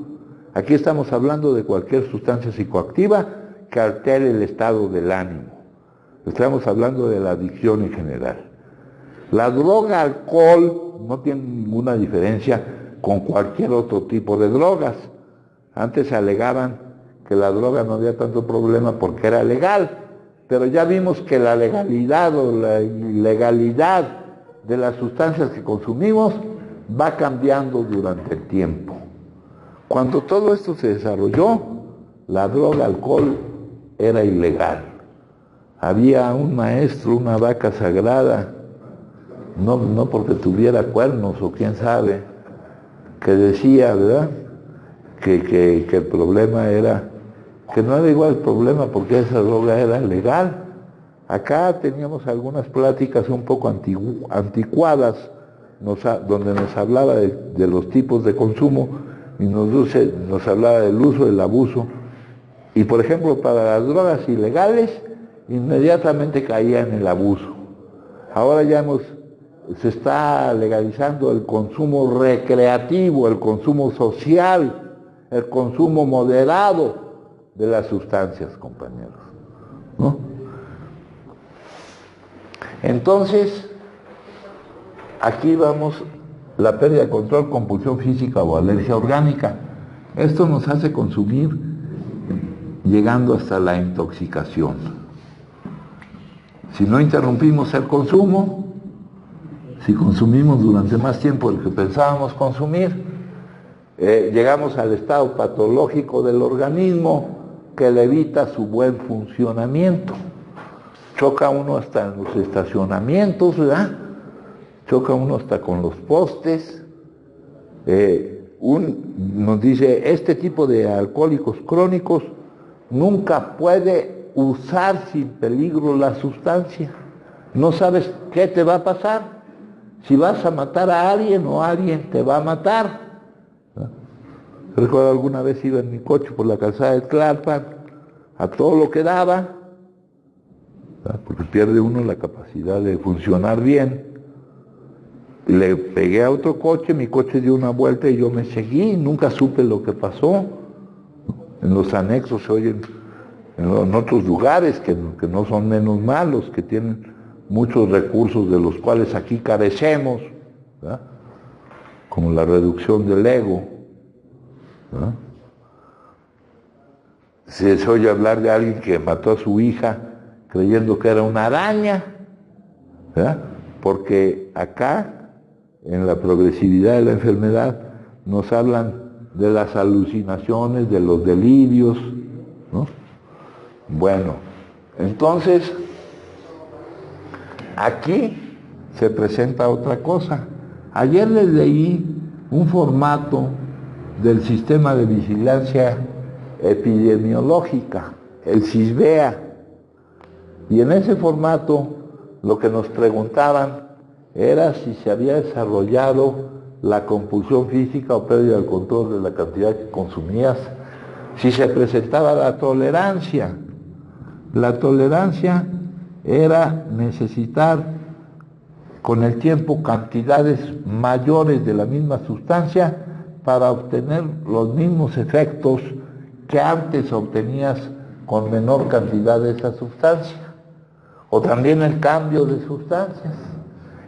Aquí estamos hablando de cualquier sustancia psicoactiva que altere el estado del ánimo. Estamos hablando de la adicción en general. La droga alcohol no tiene ninguna diferencia con cualquier otro tipo de drogas. Antes alegaban que la droga no había tanto problema porque era legal, pero ya vimos que la legalidad o la ilegalidad de las sustancias que consumimos va cambiando durante el tiempo. Cuando todo esto se desarrolló, la droga alcohol era ilegal. Había un maestro, una vaca sagrada, no porque tuviera cuernos o quién sabe, que decía, ¿verdad?, que el problema era, que no era igual el problema porque esa droga era legal. Acá teníamos algunas pláticas un poco anticuadas, donde nos hablaba de los tipos de consumo y nos hablaba del uso, del abuso. Y por ejemplo, para las drogas ilegales, inmediatamente caía en el abuso. Ahora se está legalizando el consumo recreativo, el consumo social, el consumo moderado de las sustancias, compañeros, ¿no? Entonces, aquí vamos, la pérdida de control, compulsión física o alergia orgánica. Esto nos hace consumir llegando hasta la intoxicación. Si no interrumpimos el consumo, si consumimos durante más tiempo del que pensábamos consumir, llegamos al estado patológico del organismo que le evita su buen funcionamiento. Choca uno hasta en los estacionamientos, ¿verdad? Choca uno hasta con los postes. Nos dice, este tipo de alcohólicos crónicos nunca puede usar sin peligro la sustancia. No sabes qué te va a pasar, si vas a matar a alguien o alguien te va a matar. Recuerdo alguna vez iba en mi coche por la calzada de Tlalpan, a todo lo que daba, porque pierde uno la capacidad de funcionar bien. Le pegué a otro coche, mi coche dio una vuelta y yo me seguí, nunca supe lo que pasó. En los anexos se oyen, en otros lugares que no son menos malos, que tienen muchos recursos de los cuales aquí carecemos, ¿verdad?, como la reducción del ego, ¿verdad? Se oye hablar de alguien que mató a su hija creyendo que era una araña, ¿verdad?, porque acá, en la progresividad de la enfermedad, nos hablan de las alucinaciones, de los delirios, ¿no? Bueno, entonces, aquí se presenta otra cosa. Ayer les leí un formato del Sistema de Vigilancia Epidemiológica, el SISBEA, y en ese formato lo que nos preguntaban era si se había desarrollado la compulsión física o pérdida del control de la cantidad que consumías, si se presentaba la tolerancia. La tolerancia era necesitar con el tiempo cantidades mayores de la misma sustancia para obtener los mismos efectos que antes obtenías con menor cantidad de esa sustancia. O también el cambio de sustancias.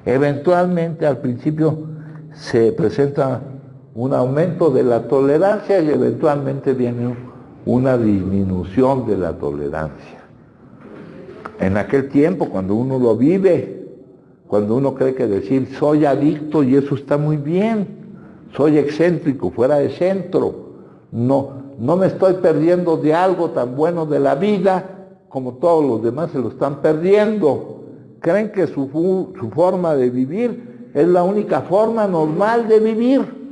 Eventualmente al principio se presenta un aumento de la tolerancia y eventualmente viene una disminución de la tolerancia. En aquel tiempo, cuando uno lo vive, cuando uno cree que decir soy adicto y eso está muy bien, soy excéntrico, fuera de centro, no me estoy perdiendo de algo tan bueno de la vida como todos los demás se lo están perdiendo. Creen que su forma de vivir es la única forma normal de vivir.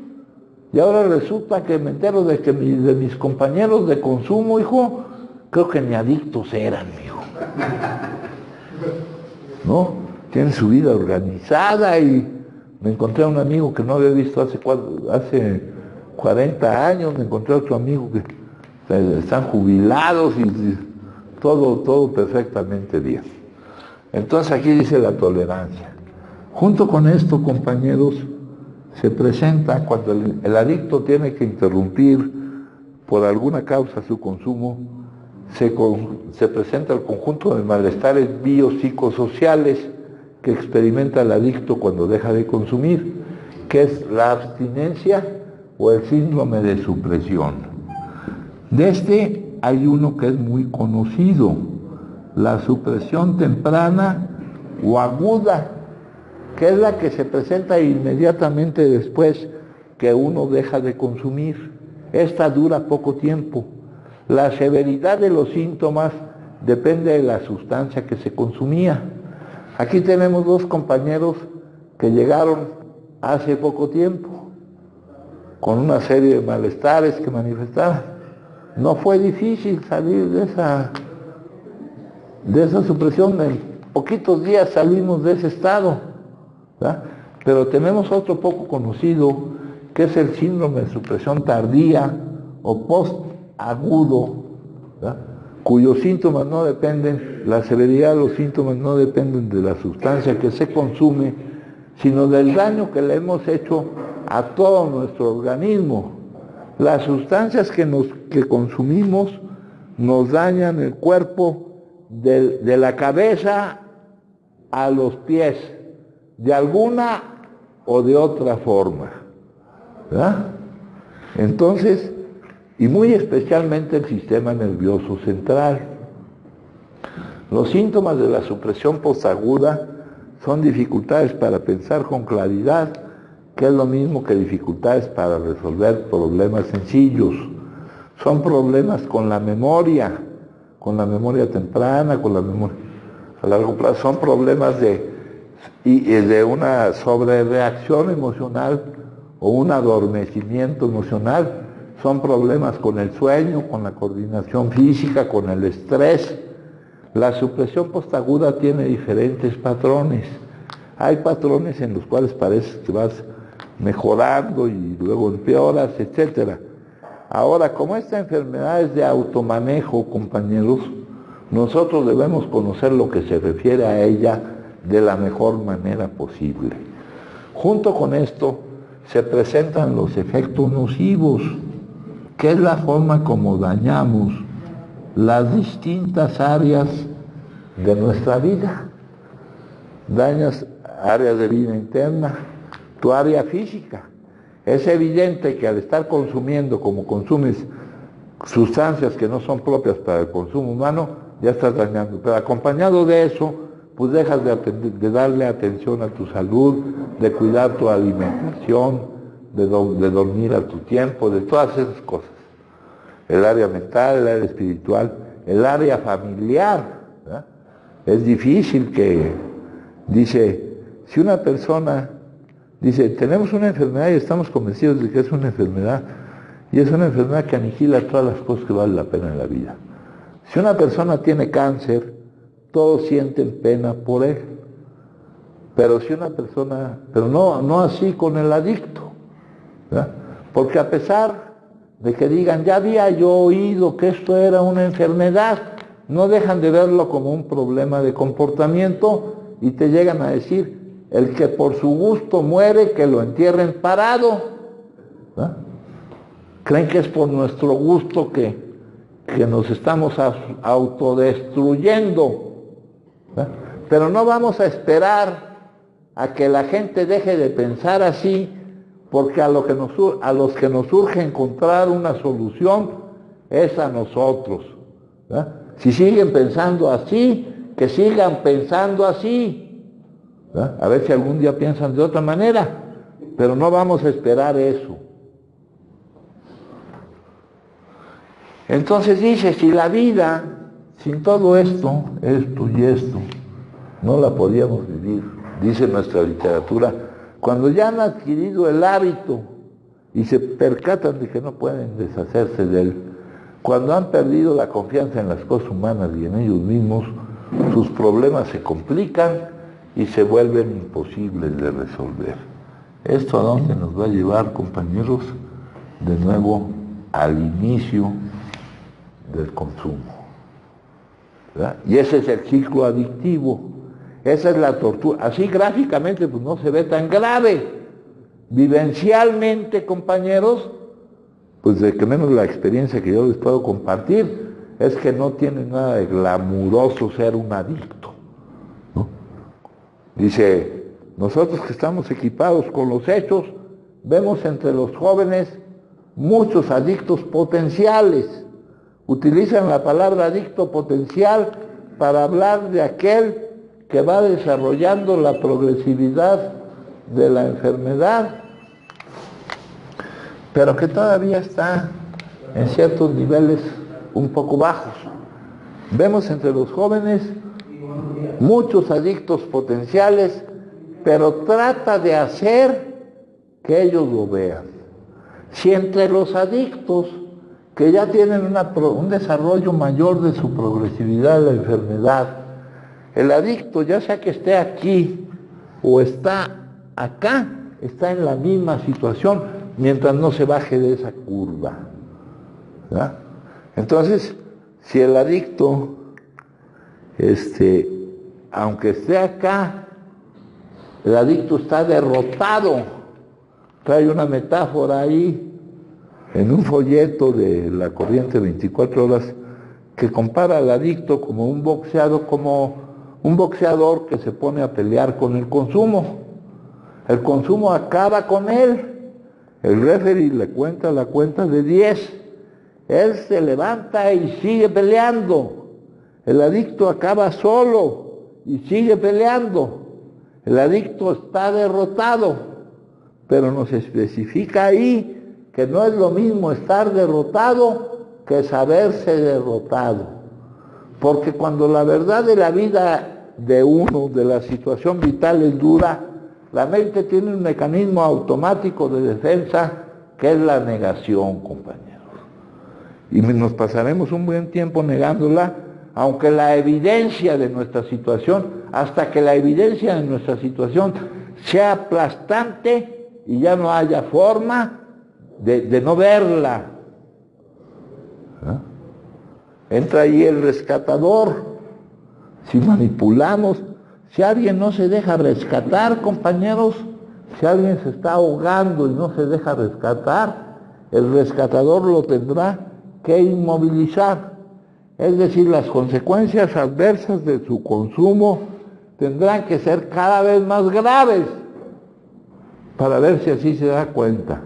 Y ahora resulta que me entero de que de mis compañeros de consumo, hijo, creo que ni adictos eran, hijo. ¿No? Tienen su vida organizada y me encontré a un amigo que no había visto hace 40 años, me encontré a otro amigo que están jubilados y todo perfectamente bien. Entonces aquí dice la tolerancia. Junto con esto, compañeros, se presenta cuando el adicto tiene que interrumpir por alguna causa su consumo, se presenta el conjunto de malestares biopsicosociales que experimenta el adicto cuando deja de consumir, que es la abstinencia o el síndrome de supresión. De este hay uno que es muy conocido, la supresión temprana o aguda, que es la que se presenta inmediatamente después que uno deja de consumir. Esta dura poco tiempo. La severidad de los síntomas depende de la sustancia que se consumía. Aquí tenemos dos compañeros que llegaron hace poco tiempo con una serie de malestares que manifestaban. No fue difícil salir de esa supresión. En poquitos días salimos de ese estado, ¿verdad? Pero tenemos otro poco conocido, que es el síndrome de supresión tardía o post-agudo, ¿verdad? Cuyos síntomas no dependen, la severidad de los síntomas no dependen de la sustancia que se consume, sino del daño que le hemos hecho a todo nuestro organismo. Las sustancias que consumimos nos dañan el cuerpo de la cabeza a los pies, de alguna o de otra forma, ¿verdad? Entonces, y muy especialmente el sistema nervioso central. Los síntomas de la supresión postaguda son dificultades para pensar con claridad, que es lo mismo que dificultades para resolver problemas sencillos. Son problemas con la memoria temprana, con la memoria a largo plazo. Son problemas de una sobrereacción emocional o un adormecimiento emocional. Son problemas con el sueño, con la coordinación física, con el estrés. La supresión postaguda tiene diferentes patrones. Hay patrones en los cuales parece que vas mejorando y luego empeoras, etc. Ahora, como esta enfermedad es de automanejo, compañeros, nosotros debemos conocer lo que se refiere a ella de la mejor manera posible. Junto con esto se presentan los efectos nocivos, que es la forma como dañamos las distintas áreas de nuestra vida. Dañas áreas de vida interna, tu área física. Es evidente que al estar consumiendo, como consumes sustancias que no son propias para el consumo humano, ya estás dañando. Pero acompañado de eso, pues dejas de darle atención a tu salud, de cuidar tu alimentación, de dormir a tu tiempo, de todas esas cosas. El área mental, el área espiritual, el área familiar, ¿verdad? Es difícil que, dice, si una persona, dice, tenemos una enfermedad y estamos convencidos de que es una enfermedad, y es una enfermedad que aniquila todas las cosas que valen la pena en la vida. Si una persona tiene cáncer, todos sienten pena por él. Pero si una persona, pero no así con el adicto, ¿verdad? Porque a pesar de que digan, ya había yo oído que esto era una enfermedad, no dejan de verlo como un problema de comportamiento y te llegan a decir, el que por su gusto muere, que lo entierren parado. ¿Ah? Creen que es por nuestro gusto que nos estamos autodestruyendo. ¿Ah? Pero no vamos a esperar a que la gente deje de pensar así, porque a los que nos urge encontrar una solución es a nosotros. ¿Ah? Si siguen pensando así, que sigan pensando así. ¿Ah? A ver si algún día piensan de otra manera, pero no vamos a esperar eso. Entonces dice, si la vida, sin todo esto y esto, no la podíamos vivir, dice nuestra literatura, cuando ya han adquirido el hábito y se percatan de que no pueden deshacerse de él, cuando han perdido la confianza en las cosas humanas y en ellos mismos, sus problemas se complican y se vuelven imposibles de resolver. ¿Esto a dónde nos va a llevar, compañeros? De nuevo al inicio del consumo. ¿Verdad? Y ese es el ciclo adictivo. Esa es la tortura. Así gráficamente pues no se ve tan grave. Vivencialmente, compañeros, pues de que menos la experiencia que yo les puedo compartir es que no tiene nada de glamuroso ser un adicto, ¿no? Dice, nosotros que estamos equipados con los hechos, vemos entre los jóvenes muchos adictos potenciales. Utilizan la palabra adicto potencial para hablar de aquel que va desarrollando la progresividad de la enfermedad, pero que todavía está en ciertos niveles un poco bajos. Vemos entre los jóvenes muchos adictos potenciales, pero trata de hacer que ellos lo vean. Si entre los adictos que ya tienen un desarrollo mayor de su progresividad de la enfermedad, el adicto, ya sea que esté aquí o está acá, está en la misma situación mientras no se baje de esa curva. ¿Verdad? Entonces, si el adicto, aunque esté acá, el adicto está derrotado. Trae una metáfora ahí en un folleto de la corriente 24 horas que compara al adicto como un boxeador que se pone a pelear con el consumo. El consumo acaba con él. El referee le cuenta la cuenta de 10. Él se levanta y sigue peleando. El adicto acaba solo y sigue peleando. El adicto está derrotado, pero nos especifica ahí que no es lo mismo estar derrotado que saberse derrotado. Porque cuando la verdad de la vida de uno, de la situación vital es dura, la mente tiene un mecanismo automático de defensa que es la negación, compañeros. Y nos pasaremos un buen tiempo negándola, aunque la evidencia de nuestra situación, hasta que la evidencia de nuestra situación sea aplastante y ya no haya forma de no verla. ¿Eh? Entra ahí el rescatador. Si manipulamos, si alguien no se deja rescatar, compañeros, si alguien se está ahogando y no se deja rescatar, el rescatador lo tendrá que inmovilizar. Es decir, las consecuencias adversas de su consumo tendrán que ser cada vez más graves para ver si así se da cuenta.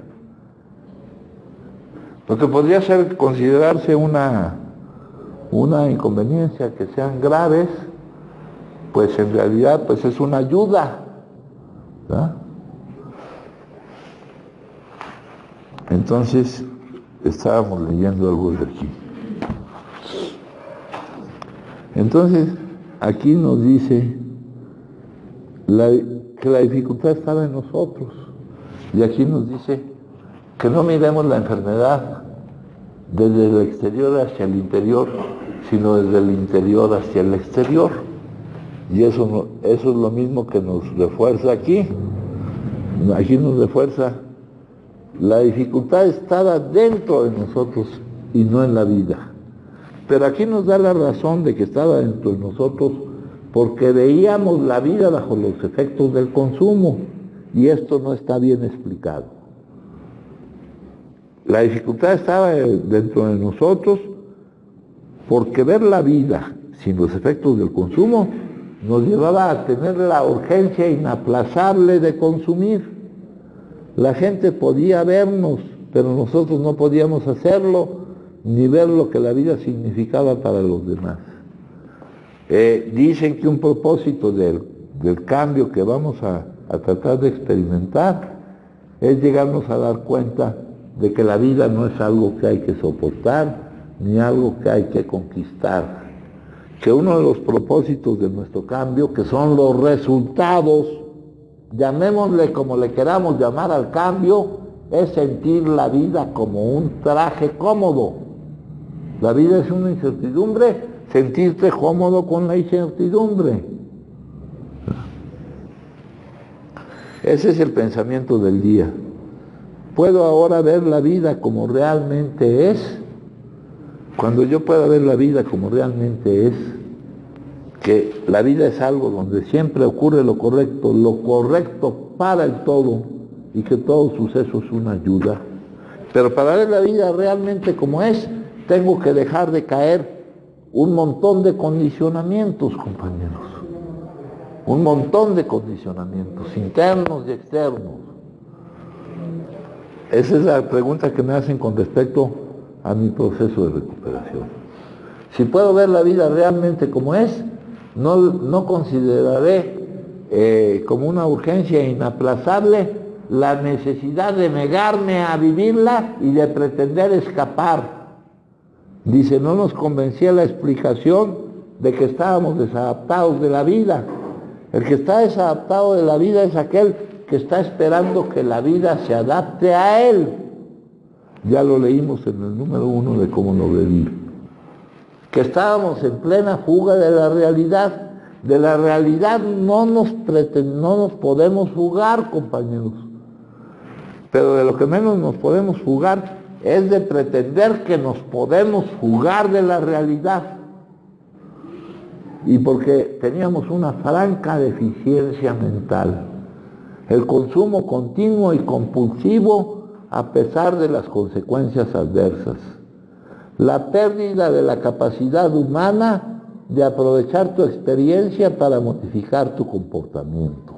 Lo que podría considerarse una inconveniencia que sean graves, pues en realidad pues es una ayuda, ¿verdad? Entonces estábamos leyendo algo de aquí. Entonces aquí nos dice que la dificultad estaba en nosotros, y aquí nos dice que no miremos la enfermedad desde el exterior hacia el interior, sino desde el interior hacia el exterior. Y eso es lo mismo que nos refuerza aquí. Aquí nos refuerza la dificultad estaba dentro de nosotros y no en la vida. Pero aquí nos da la razón de que estaba dentro de nosotros porque veíamos la vida bajo los efectos del consumo, y esto no está bien explicado. La dificultad estaba dentro de nosotros, porque ver la vida sin los efectos del consumo nos llevaba a tener la urgencia inaplazable de consumir. La gente podía vernos, pero nosotros no podíamos hacerlo, ni ver lo que la vida significaba para los demás. Dicen que un propósito del cambio que vamos a tratar de experimentar es llegarnos a dar cuenta de que la vida no es algo que hay que soportar, ni algo que hay que conquistar. Que uno de los propósitos de nuestro cambio, que son los resultados, llamémosle como le queramos llamar al cambio, es sentir la vida como un traje cómodo. La vida es una incertidumbre, sentirte cómodo con la incertidumbre. Ese es el pensamiento del día. ¿Puedo ahora ver la vida como realmente es? Cuando yo pueda ver la vida como realmente es, que la vida es algo donde siempre ocurre lo correcto para el todo, y que todo suceso es una ayuda. Pero para ver la vida realmente como es, tengo que dejar de caer un montón de condicionamientos, compañeros. Un montón de condicionamientos, internos y externos. Esa es la pregunta que me hacen con respecto a mi proceso de recuperación. Si puedo ver la vida realmente como es, no consideraré como una urgencia inaplazable la necesidad de negarme a vivirla y de pretender escapar. Dice, no nos convencía la explicación de que estábamos desadaptados de la vida. El que está desadaptado de la vida es aquel que está esperando que la vida se adapte a él. Ya lo leímos en el número 1 de Cómo no vivir. Que estábamos en plena fuga de la realidad. De la realidad no nos podemos fugar, compañeros. Pero de lo que menos nos podemos fugar es de pretender que nos podemos fugar de la realidad. Y porque teníamos una franca deficiencia mental. El consumo continuo y compulsivo a pesar de las consecuencias adversas. La pérdida de la capacidad humana de aprovechar tu experiencia para modificar tu comportamiento.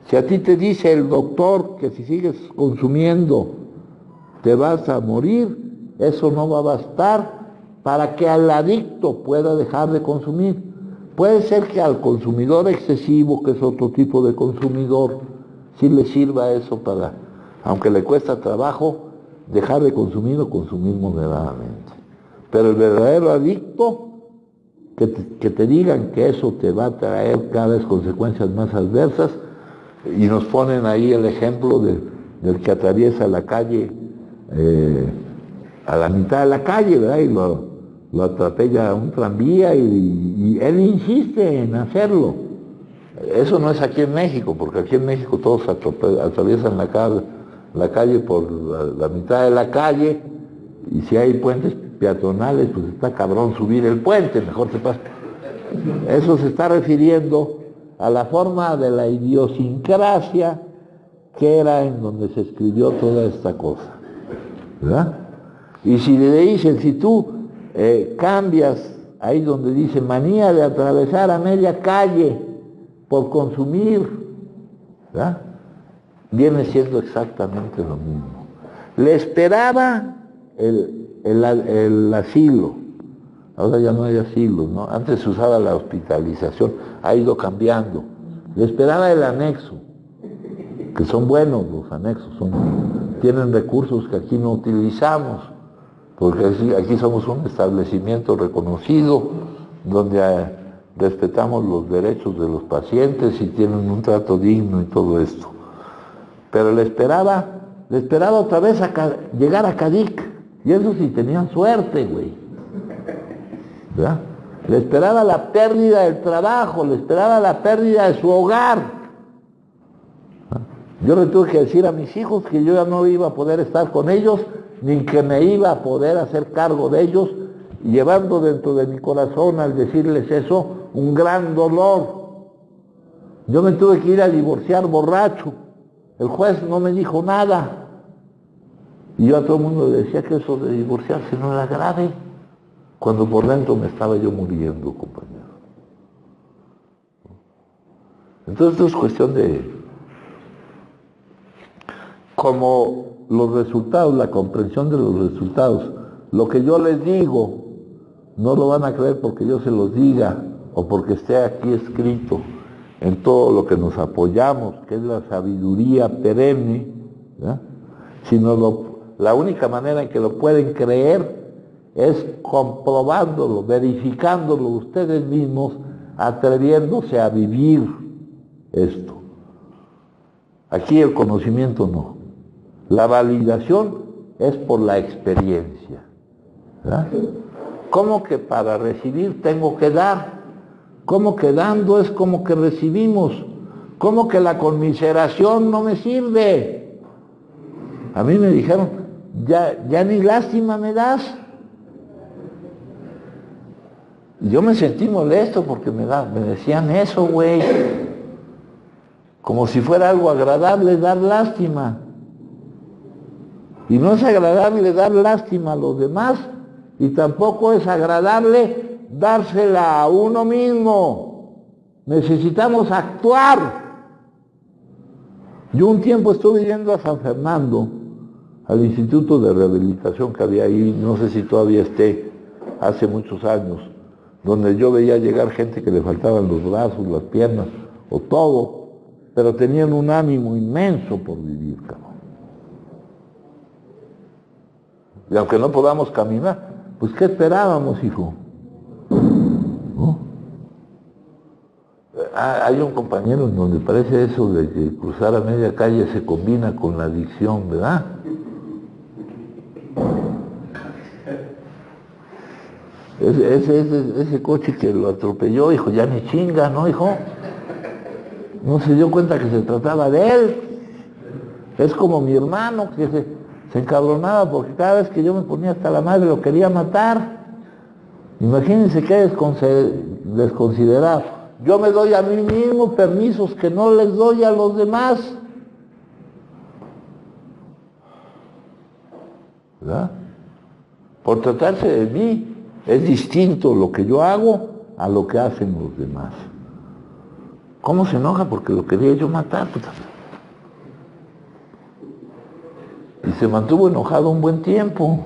Si a ti te dice el doctor que si sigues consumiendo te vas a morir, eso no va a bastar para que al adicto pueda dejar de consumir. Puede ser que al consumidor excesivo, que es otro tipo de consumidor, sí le sirva eso para, aunque le cuesta trabajo, dejar de consumir o consumir moderadamente. Pero el verdadero adicto, que te digan que eso te va a traer cada vez consecuencias más adversas, y nos ponen ahí el ejemplo del que atraviesa la calle a la mitad de la calle, ¿verdad? Y lo atropella un tranvía y él insiste en hacerlo. Eso no es aquí en México, porque aquí en México todos atraviesan la calle por la mitad de la calle, y si hay puentes peatonales, pues está cabrón subir el puente, mejor te pasa. Eso se está refiriendo a la forma de la idiosincrasia que era en donde se escribió toda esta cosa, ¿verdad? Y si le dicen, si tú cambias ahí donde dice manía de atravesar a media calle por consumir, ¿verdad? Viene siendo exactamente lo mismo. Le esperaba el asilo. Ahora ya no hay asilo, ¿no? Antes se usaba la hospitalización, ha ido cambiando. Le esperaba el anexo, que son buenos los anexos, tienen recursos que aquí no utilizamos, porque aquí somos un establecimiento reconocido, donde respetamos los derechos de los pacientes y tienen un trato digno y todo esto. Pero le esperaba otra vez llegar a Cadic, y eso sí tenían suerte, güey. ¿Verdad? Le esperaba la pérdida del trabajo, le esperaba la pérdida de su hogar. Yo le tuve que decir a mis hijos que yo ya no iba a poder estar con ellos, ni que me iba a poder hacer cargo de ellos, llevando dentro de mi corazón al decirles eso un gran dolor. Yo me tuve que ir a divorciar borracho. El juez no me dijo nada. Y yo a todo el mundo le decía que eso de divorciarse no era grave, cuando por dentro me estaba yo muriendo, compañero. Entonces esto es cuestión de, como los resultados, la comprensión de los resultados. Lo que yo les digo, no lo van a creer porque yo se los diga o porque esté aquí escrito en todo lo que nos apoyamos, que es la sabiduría perenne, ¿ya? Sino la única manera en que lo pueden creer es comprobándolo, verificándolo ustedes mismos, atreviéndose a vivir esto. Aquí el conocimiento no. La validación es por la experiencia, ¿verdad? ¿Cómo que para recibir tengo que dar? ¿Cómo que dando es como que recibimos? ¿Cómo que la conmiseración no me sirve? A mí me dijeron, ya ni lástima me das. Y yo me sentí molesto porque me decían eso, güey. Como si fuera algo agradable dar lástima. Y no es agradable dar lástima a los demás, y tampoco es agradable dársela a uno mismo. Necesitamos actuar. Yo un tiempo estuve yendo a San Fernando, al Instituto de Rehabilitación que había ahí, no sé si todavía esté, hace muchos años, donde yo veía llegar gente que le faltaban los brazos, las piernas, o todo, pero tenían un ánimo inmenso por vivir, cabrón. Y aunque no podamos caminar, pues ¿qué esperábamos, hijo? ¿No? Hay un compañero en donde parece eso de que cruzar a media calle se combina con la adicción, ¿verdad? Ese coche que lo atropelló, hijo, ya ni chinga, ¿no, hijo? No se dio cuenta que se trataba de él. Es como mi hermano que se encabronaba porque cada vez que yo me ponía hasta la madre lo quería matar. Imagínense qué desconsiderado. Yo me doy a mí mismo permisos que no les doy a los demás. ¿Verdad? Por tratarse de mí, es distinto lo que yo hago a lo que hacen los demás. ¿Cómo se enoja? Porque lo quería yo matar. Y se mantuvo enojado un buen tiempo.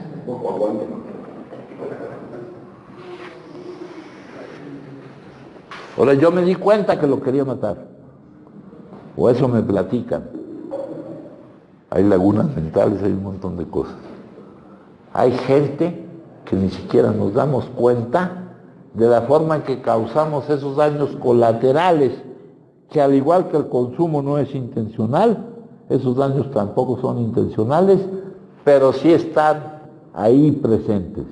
Ahora yo me di cuenta que lo quería matar. O eso me platican. Hay lagunas mentales, hay un montón de cosas. Hay gente que ni siquiera nos damos cuenta de la forma en que causamos esos daños colaterales, que al igual que el consumo no es intencional, esos daños tampoco son intencionales, pero sí están ahí presentes.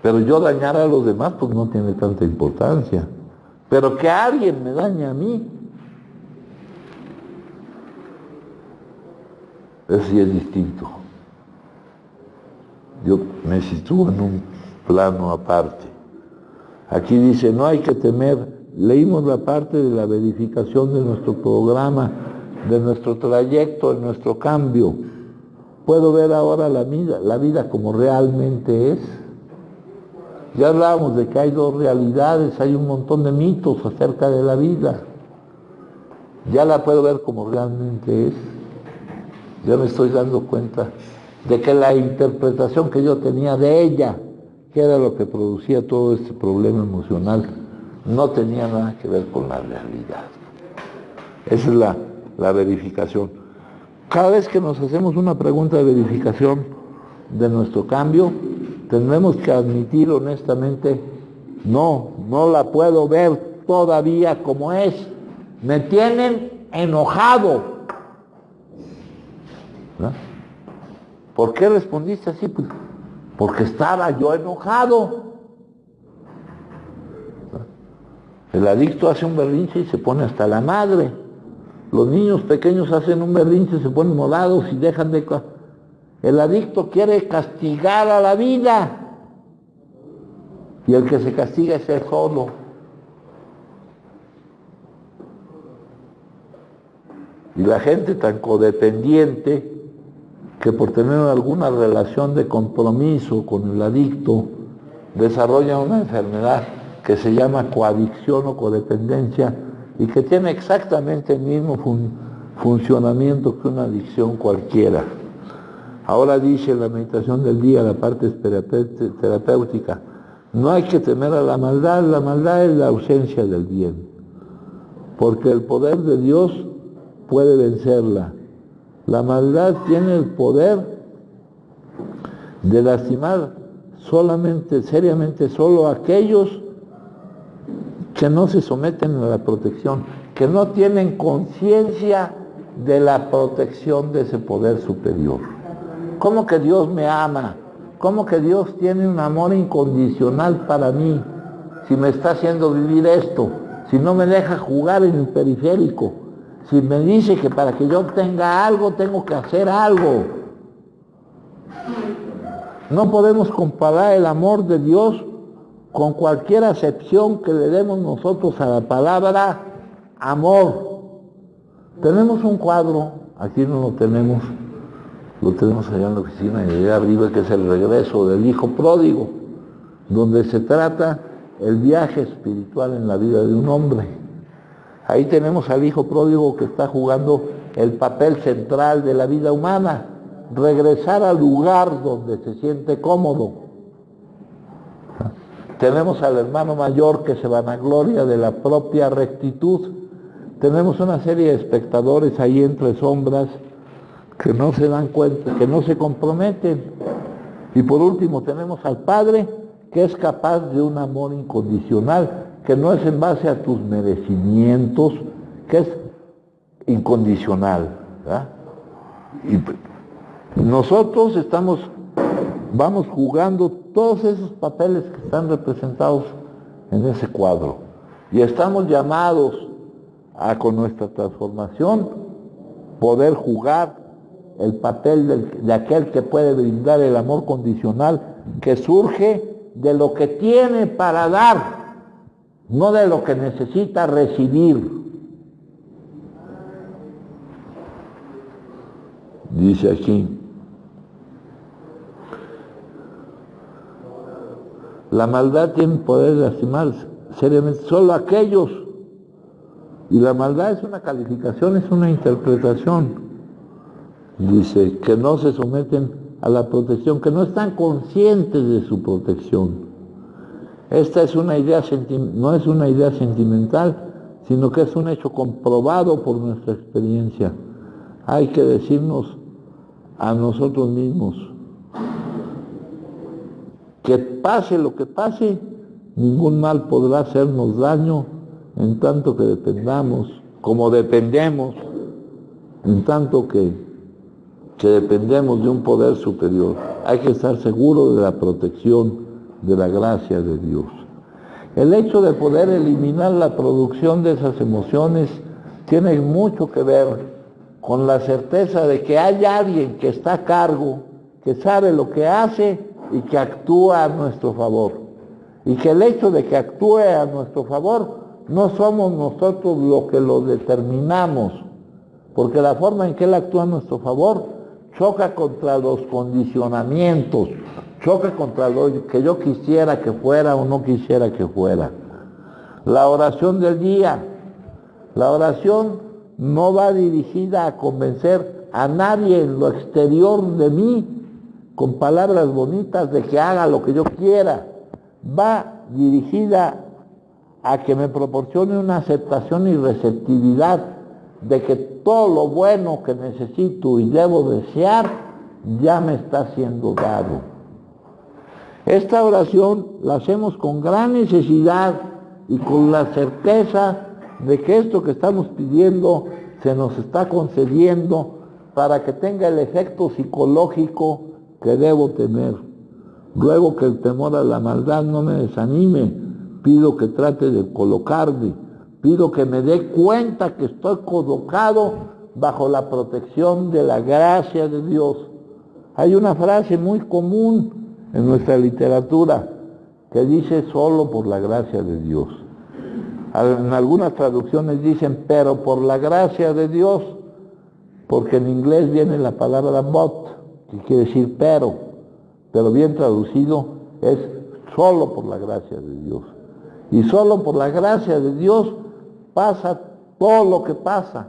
Pero yo dañar a los demás, pues no tiene tanta importancia. Pero que alguien me dañe a mí, eso sí es distinto. Yo me sitúo en un plano aparte. Aquí dice, no hay que temer. Leímos la parte de la verificación de nuestro programa, de nuestro trayecto, de nuestro cambio. ¿Puedo ver ahora la vida como realmente es? Ya hablábamos de que hay dos realidades, hay un montón de mitos acerca de la vida. Ya la puedo ver como realmente es. Ya me estoy dando cuenta de que la interpretación que yo tenía de ella, que era lo que producía todo este problema emocional, no tenía nada que ver con la realidad. Esa es la verificación. Cada vez que nos hacemos una pregunta de verificación de nuestro cambio, tendremos que admitir honestamente, no la puedo ver todavía como es. Me tienen enojado. ¿No? ¿Por qué respondiste así? Pues porque estaba yo enojado. El adicto hace un berrinche y se pone hasta la madre. Los niños pequeños hacen un berrinche y se ponen morados y dejan de... El adicto quiere castigar a la vida. Y el que se castiga es él solo. Y la gente tan codependiente que por tener alguna relación de compromiso con el adicto desarrolla una enfermedad que se llama coadicción o codependencia y que tiene exactamente el mismo funcionamiento que una adicción cualquiera. Ahora dice la meditación del día, la parte terapéutica, no hay que temer a la maldad es la ausencia del bien, porque el poder de Dios puede vencerla. La maldad tiene el poder de lastimar solamente, seriamente, solo a aquellos que no se someten a la protección, que no tienen conciencia de la protección de ese poder superior. ¿Cómo que Dios me ama? ¿Cómo que Dios tiene un amor incondicional para mí? Si me está haciendo vivir esto, si no me deja jugar en el periférico, si me dice que para que yo obtenga algo tengo que hacer algo. No podemos comparar el amor de Dios con cualquier acepción que le demos nosotros a la palabra amor. Tenemos un cuadro, aquí no lo tenemos allá en la oficina y allá arriba, que es el regreso del hijo pródigo, donde se trata el viaje espiritual en la vida de un hombre. Ahí tenemos al hijo pródigo que está jugando el papel central de la vida humana, regresar al lugar donde se siente cómodo. Tenemos al hermano mayor que se vanagloria de la propia rectitud. Tenemos una serie de espectadores ahí entre sombras que no se dan cuenta, que no se comprometen. Y por último tenemos al Padre que es capaz de un amor incondicional, que no es en base a tus merecimientos, que es incondicional, ¿verdad? Y nosotros vamos jugando todos esos papeles que están representados en ese cuadro. Y estamos llamados a, con nuestra transformación, poder jugar el papel de aquel que puede brindar el amor condicional que surge de lo que tiene para dar, no de lo que necesita recibir. Dice aquí, la maldad tiene poder de lastimar seriamente solo aquellos, y la maldad es una calificación, es una interpretación. Dice que no se someten a la protección, que no están conscientes de su protección. Esta es una idea no es una idea sentimental, sino que es un hecho comprobado por nuestra experiencia. Hay que decirnos a nosotros mismos que pase lo que pase, ningún mal podrá hacernos daño en tanto que dependamos, como dependemos, en tanto que dependemos de un poder superior. Hay que estar seguros de la protección, de la gracia de Dios. El hecho de poder eliminar la producción de esas emociones tiene mucho que ver con la certeza de que hay alguien que está a cargo, que sabe lo que hace y que actúa a nuestro favor. Y que el hecho de que actúe a nuestro favor no somos nosotros los que lo determinamos, porque la forma en que Él actúa a nuestro favor choca contra los condicionamientos, choca contra lo que yo quisiera que fuera o no quisiera que fuera. La oración del día, la oración no va dirigida a convencer a nadie en lo exterior de mí con palabras bonitas de que haga lo que yo quiera, va dirigida a que me proporcione una aceptación y receptividad de que todo lo bueno que necesito y debo desear ya me está siendo dado. Esta oración la hacemos con gran necesidad y con la certeza de que esto que estamos pidiendo se nos está concediendo para que tenga el efecto psicológico que debo tener. Ruego que el temor a la maldad no me desanime, pido que trate de colocarme, pido que me dé cuenta que estoy colocado bajo la protección de la gracia de Dios. Hay una frase muy común en nuestra literatura que dice solo por la gracia de Dios. En algunas traducciones dicen pero por la gracia de Dios, porque en inglés viene la palabra but, que quiere decir pero bien traducido es solo por la gracia de Dios. Y solo por la gracia de Dios pasa todo lo que pasa.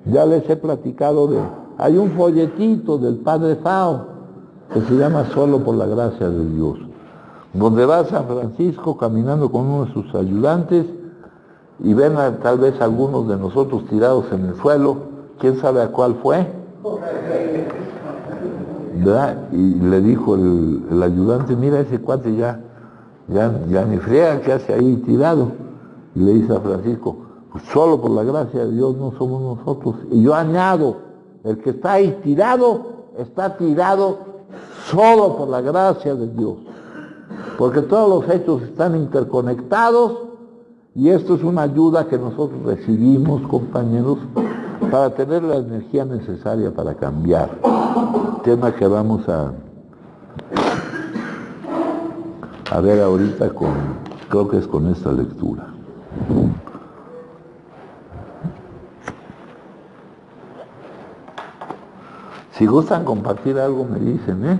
Ya les he platicado hay un folletito del Padre Fao que se llama Solo por la gracia de Dios, donde va a San Francisco caminando con uno de sus ayudantes y ven tal vez algunos de nosotros tirados en el suelo, quién sabe a cuál fue, ¿verdad? Y le dijo el ayudante, mira ese cuate ya ni friega, ¿qué hace ahí tirado? Y le dice a Francisco, pues solo por la gracia de Dios no somos nosotros. Y yo añado, el que está ahí está tirado solo por la gracia de Dios. Porque todos los hechos están interconectados y esto es una ayuda que nosotros recibimos, compañeros, para tener la energía necesaria para cambiar. Tema que vamos a ver ahorita creo que es con esta lectura. Si gustan compartir algo me dicen, ¿eh?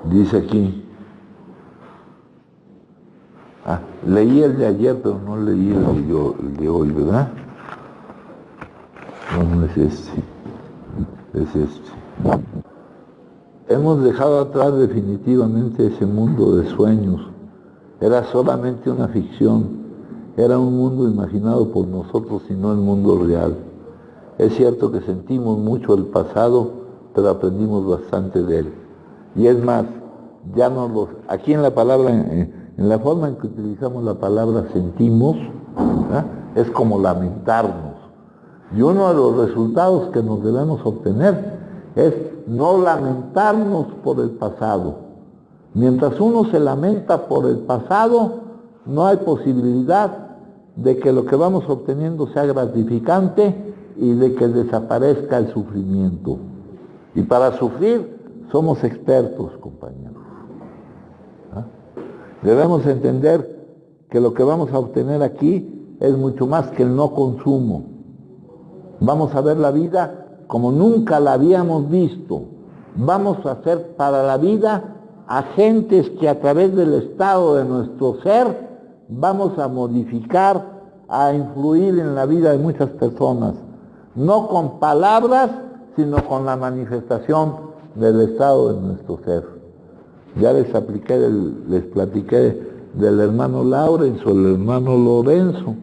Dice aquí, leí el de ayer, pero no leí el de hoy, ¿verdad? No es este, es este. Hemos dejado atrás definitivamente ese mundo de sueños. Era solamente una ficción, era un mundo imaginado por nosotros y no el mundo real. Es cierto que sentimos mucho el pasado, pero aprendimos bastante de él. Y es más, aquí en la palabra, en la forma en que utilizamos la palabra sentimos, ¿verdad? Es como lamentarnos. Y uno de los resultados que nos debemos obtener es no lamentarnos por el pasado. Mientras uno se lamenta por el pasado, no hay posibilidad de que lo que vamos obteniendo sea gratificante y de que desaparezca el sufrimiento. Y para sufrir somos expertos, compañeros. Debemos entender que lo que vamos a obtener aquí es mucho más que el no consumo. Vamos a ver la vida como nunca la habíamos visto. Vamos a ser para la vida agentes que a través del estado de nuestro ser vamos a modificar, a influir en la vida de muchas personas. No con palabras, sino con la manifestación del estado de nuestro ser. Ya les platiqué del hermano Laurenzo, el hermano Lorenzo,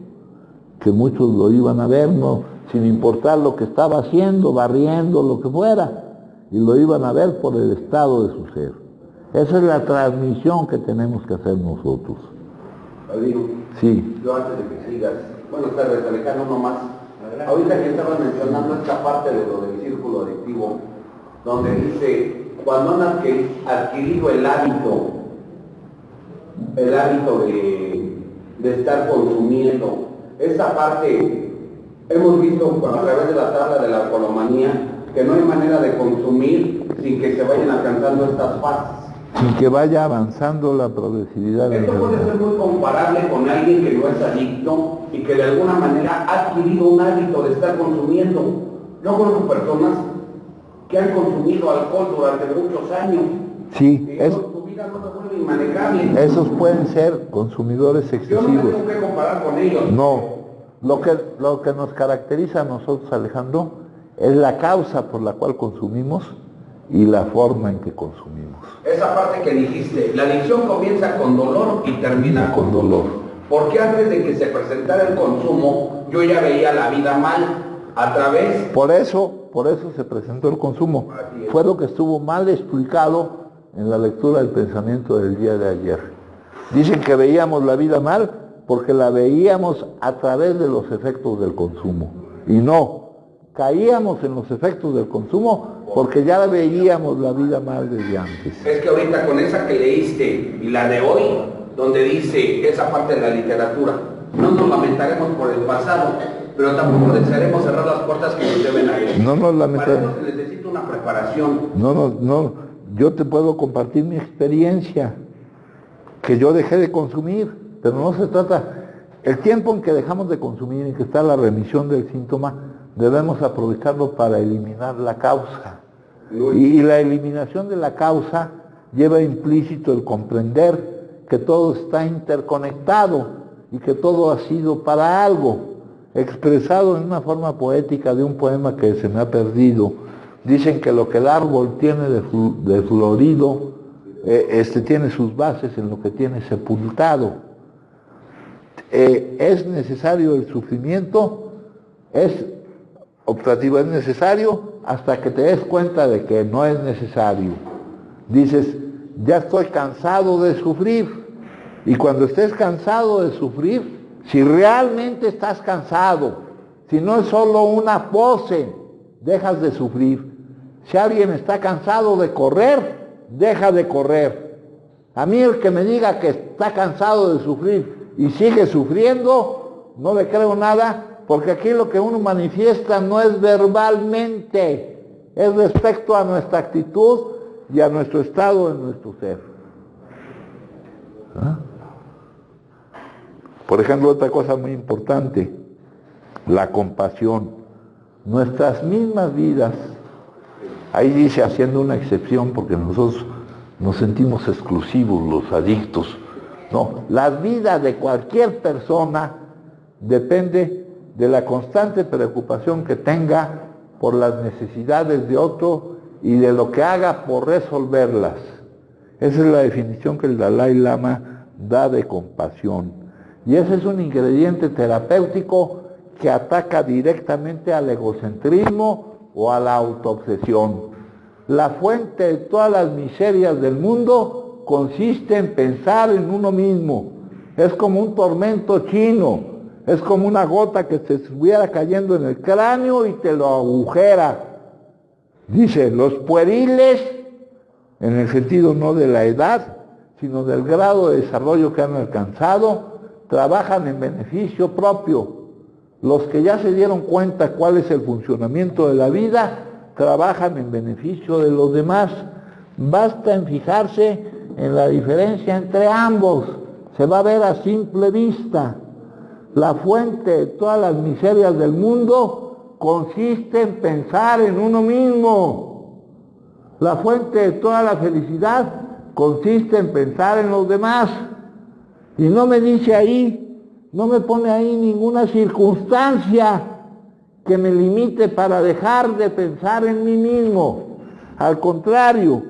que muchos lo iban a ver, ¿no? Sin importar lo que estaba haciendo, barriendo, lo que fuera, y lo iban a ver por el estado de su ser. Esa es la transmisión que tenemos que hacer nosotros. Amigo, sí. Yo antes de que sigas, buenas tardes, Alejandro, no más. Ahorita que estabas mencionando esta parte de lo del círculo adictivo, donde dice, cuando han adquirido el hábito de estar consumiendo, esa parte, hemos visto a través de la tabla de la alcoholomanía, que no hay manera de consumir sin que se vayan alcanzando estas fases. Sin que vaya avanzando la progresividad. Esto puede ser muy comparable con alguien que no es adicto y que de alguna manera ha adquirido un hábito de estar consumiendo. Yo conozco personas que han consumido alcohol durante muchos años. Sí, su vida no se vuelve inmanejable. Esos pueden ser consumidores excesivos. Yo no me tengo que comparar con ellos. No, lo que nos caracteriza a nosotros, Alejandro, es la causa por la cual consumimos y la forma en que consumimos. Esa parte que dijiste, la adicción comienza con dolor y termina con dolor. Porque antes de que se presentara el consumo, yo ya veía la vida mal a través... Por eso se presentó el consumo. Fue lo que estuvo mal explicado en la lectura del pensamiento del día de ayer. Dicen que veíamos la vida mal porque la veíamos a través de los efectos del consumo. Y no, caíamos en los efectos del consumo porque ya veíamos la vida mal desde antes. Es que ahorita con esa que leíste y la de hoy, donde dice esa parte de la literatura, no nos lamentaremos por el pasado, pero tampoco desearemos cerrar las puertas que nos deben abrir. No nos lamentaremos. Para eso se necesita una preparación separación. No, yo te puedo compartir mi experiencia, que yo dejé de consumir, pero no se trata, el tiempo en que dejamos de consumir, en que está la remisión del síntoma, debemos aprovecharlo para eliminar la causa. Y la eliminación de la causa lleva implícito el comprender que todo está interconectado y que todo ha sido para algo, expresado en una forma poética de un poema que se me ha perdido. Dicen que lo que el árbol tiene de florido, tiene sus bases en lo que tiene sepultado. Es necesario el sufrimiento, es optativo, es necesario hasta que te des cuenta de que no es necesario. Dices, ya estoy cansado de sufrir. Y cuando estés cansado de sufrir, si realmente estás cansado, si no es solo una pose, dejas de sufrir. Si alguien está cansado de correr, deja de correr. A mí el que me diga que está cansado de sufrir y sigue sufriendo, no le creo nada, porque aquí lo que uno manifiesta no es verbalmente, es respecto a nuestra actitud y a nuestro estado en nuestro ser. ¿Ah? Por ejemplo, otra cosa muy importante, la compasión. Nuestras mismas vidas, ahí dice haciendo una excepción porque nosotros nos sentimos exclusivos, los adictos. No, la vida de cualquier persona depende de la constante preocupación que tenga por las necesidades de otro y de lo que haga por resolverlas. Esa es la definición que el Dalai Lama da de compasión. Y ese es un ingrediente terapéutico que ataca directamente al egocentrismo o a la autoobsesión. La fuente de todas las miserias del mundo consiste en pensar en uno mismo. Es como un tormento chino, es como una gota que te estuviera cayendo en el cráneo y te lo agujera. Dice, los pueriles, en el sentido no de la edad, sino del grado de desarrollo que han alcanzado, trabajan en beneficio propio. Los que ya se dieron cuenta cuál es el funcionamiento de la vida, trabajan en beneficio de los demás. Basta en fijarse en la diferencia entre ambos. Se va a ver a simple vista. La fuente de todas las miserias del mundo consiste en pensar en uno mismo. La fuente de toda la felicidad consiste en pensar en los demás. Y no me dice ahí, no me pone ahí ninguna circunstancia que me limite para dejar de pensar en mí mismo. Al contrario,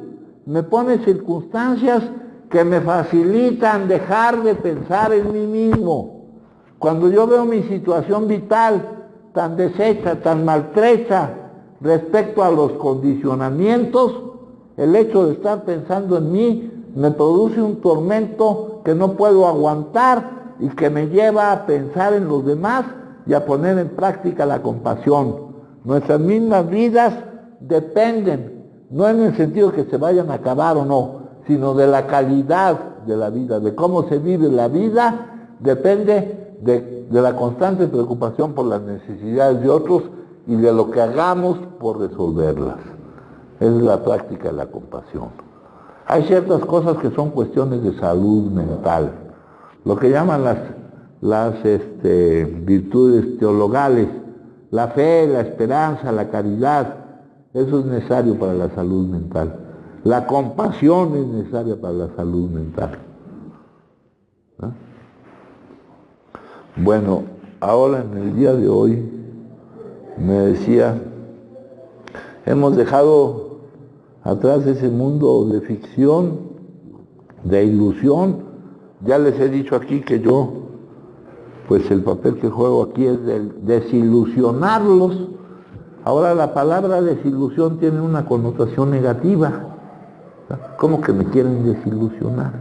me pone circunstancias que me facilitan dejar de pensar en mí mismo. Cuando yo veo mi situación vital tan deshecha, tan maltrecha respecto a los condicionamientos, el hecho de estar pensando en mí me produce un tormento que no puedo aguantar y que me lleva a pensar en los demás y a poner en práctica la compasión. Nuestras mismas vidas dependen, no en el sentido que se vayan a acabar o no, sino de la calidad de la vida, de cómo se vive la vida, depende de la constante preocupación por las necesidades de otros y de lo que hagamos por resolverlas. Esa es la práctica de la compasión. Hay ciertas cosas que son cuestiones de salud mental, lo que llaman las virtudes teologales, la fe, la esperanza, la caridad, eso es necesario para la salud mental. La compasión es necesaria para la salud mental. ¿Ah? Bueno, ahora en el día de hoy me decía, hemos dejado atrás ese mundo de ficción, de ilusión. Ya les he dicho aquí que yo, pues el papel que juego aquí es de desilusionarlos. Ahora la palabra desilusión tiene una connotación negativa. ¿Cómo que me quieren desilusionar?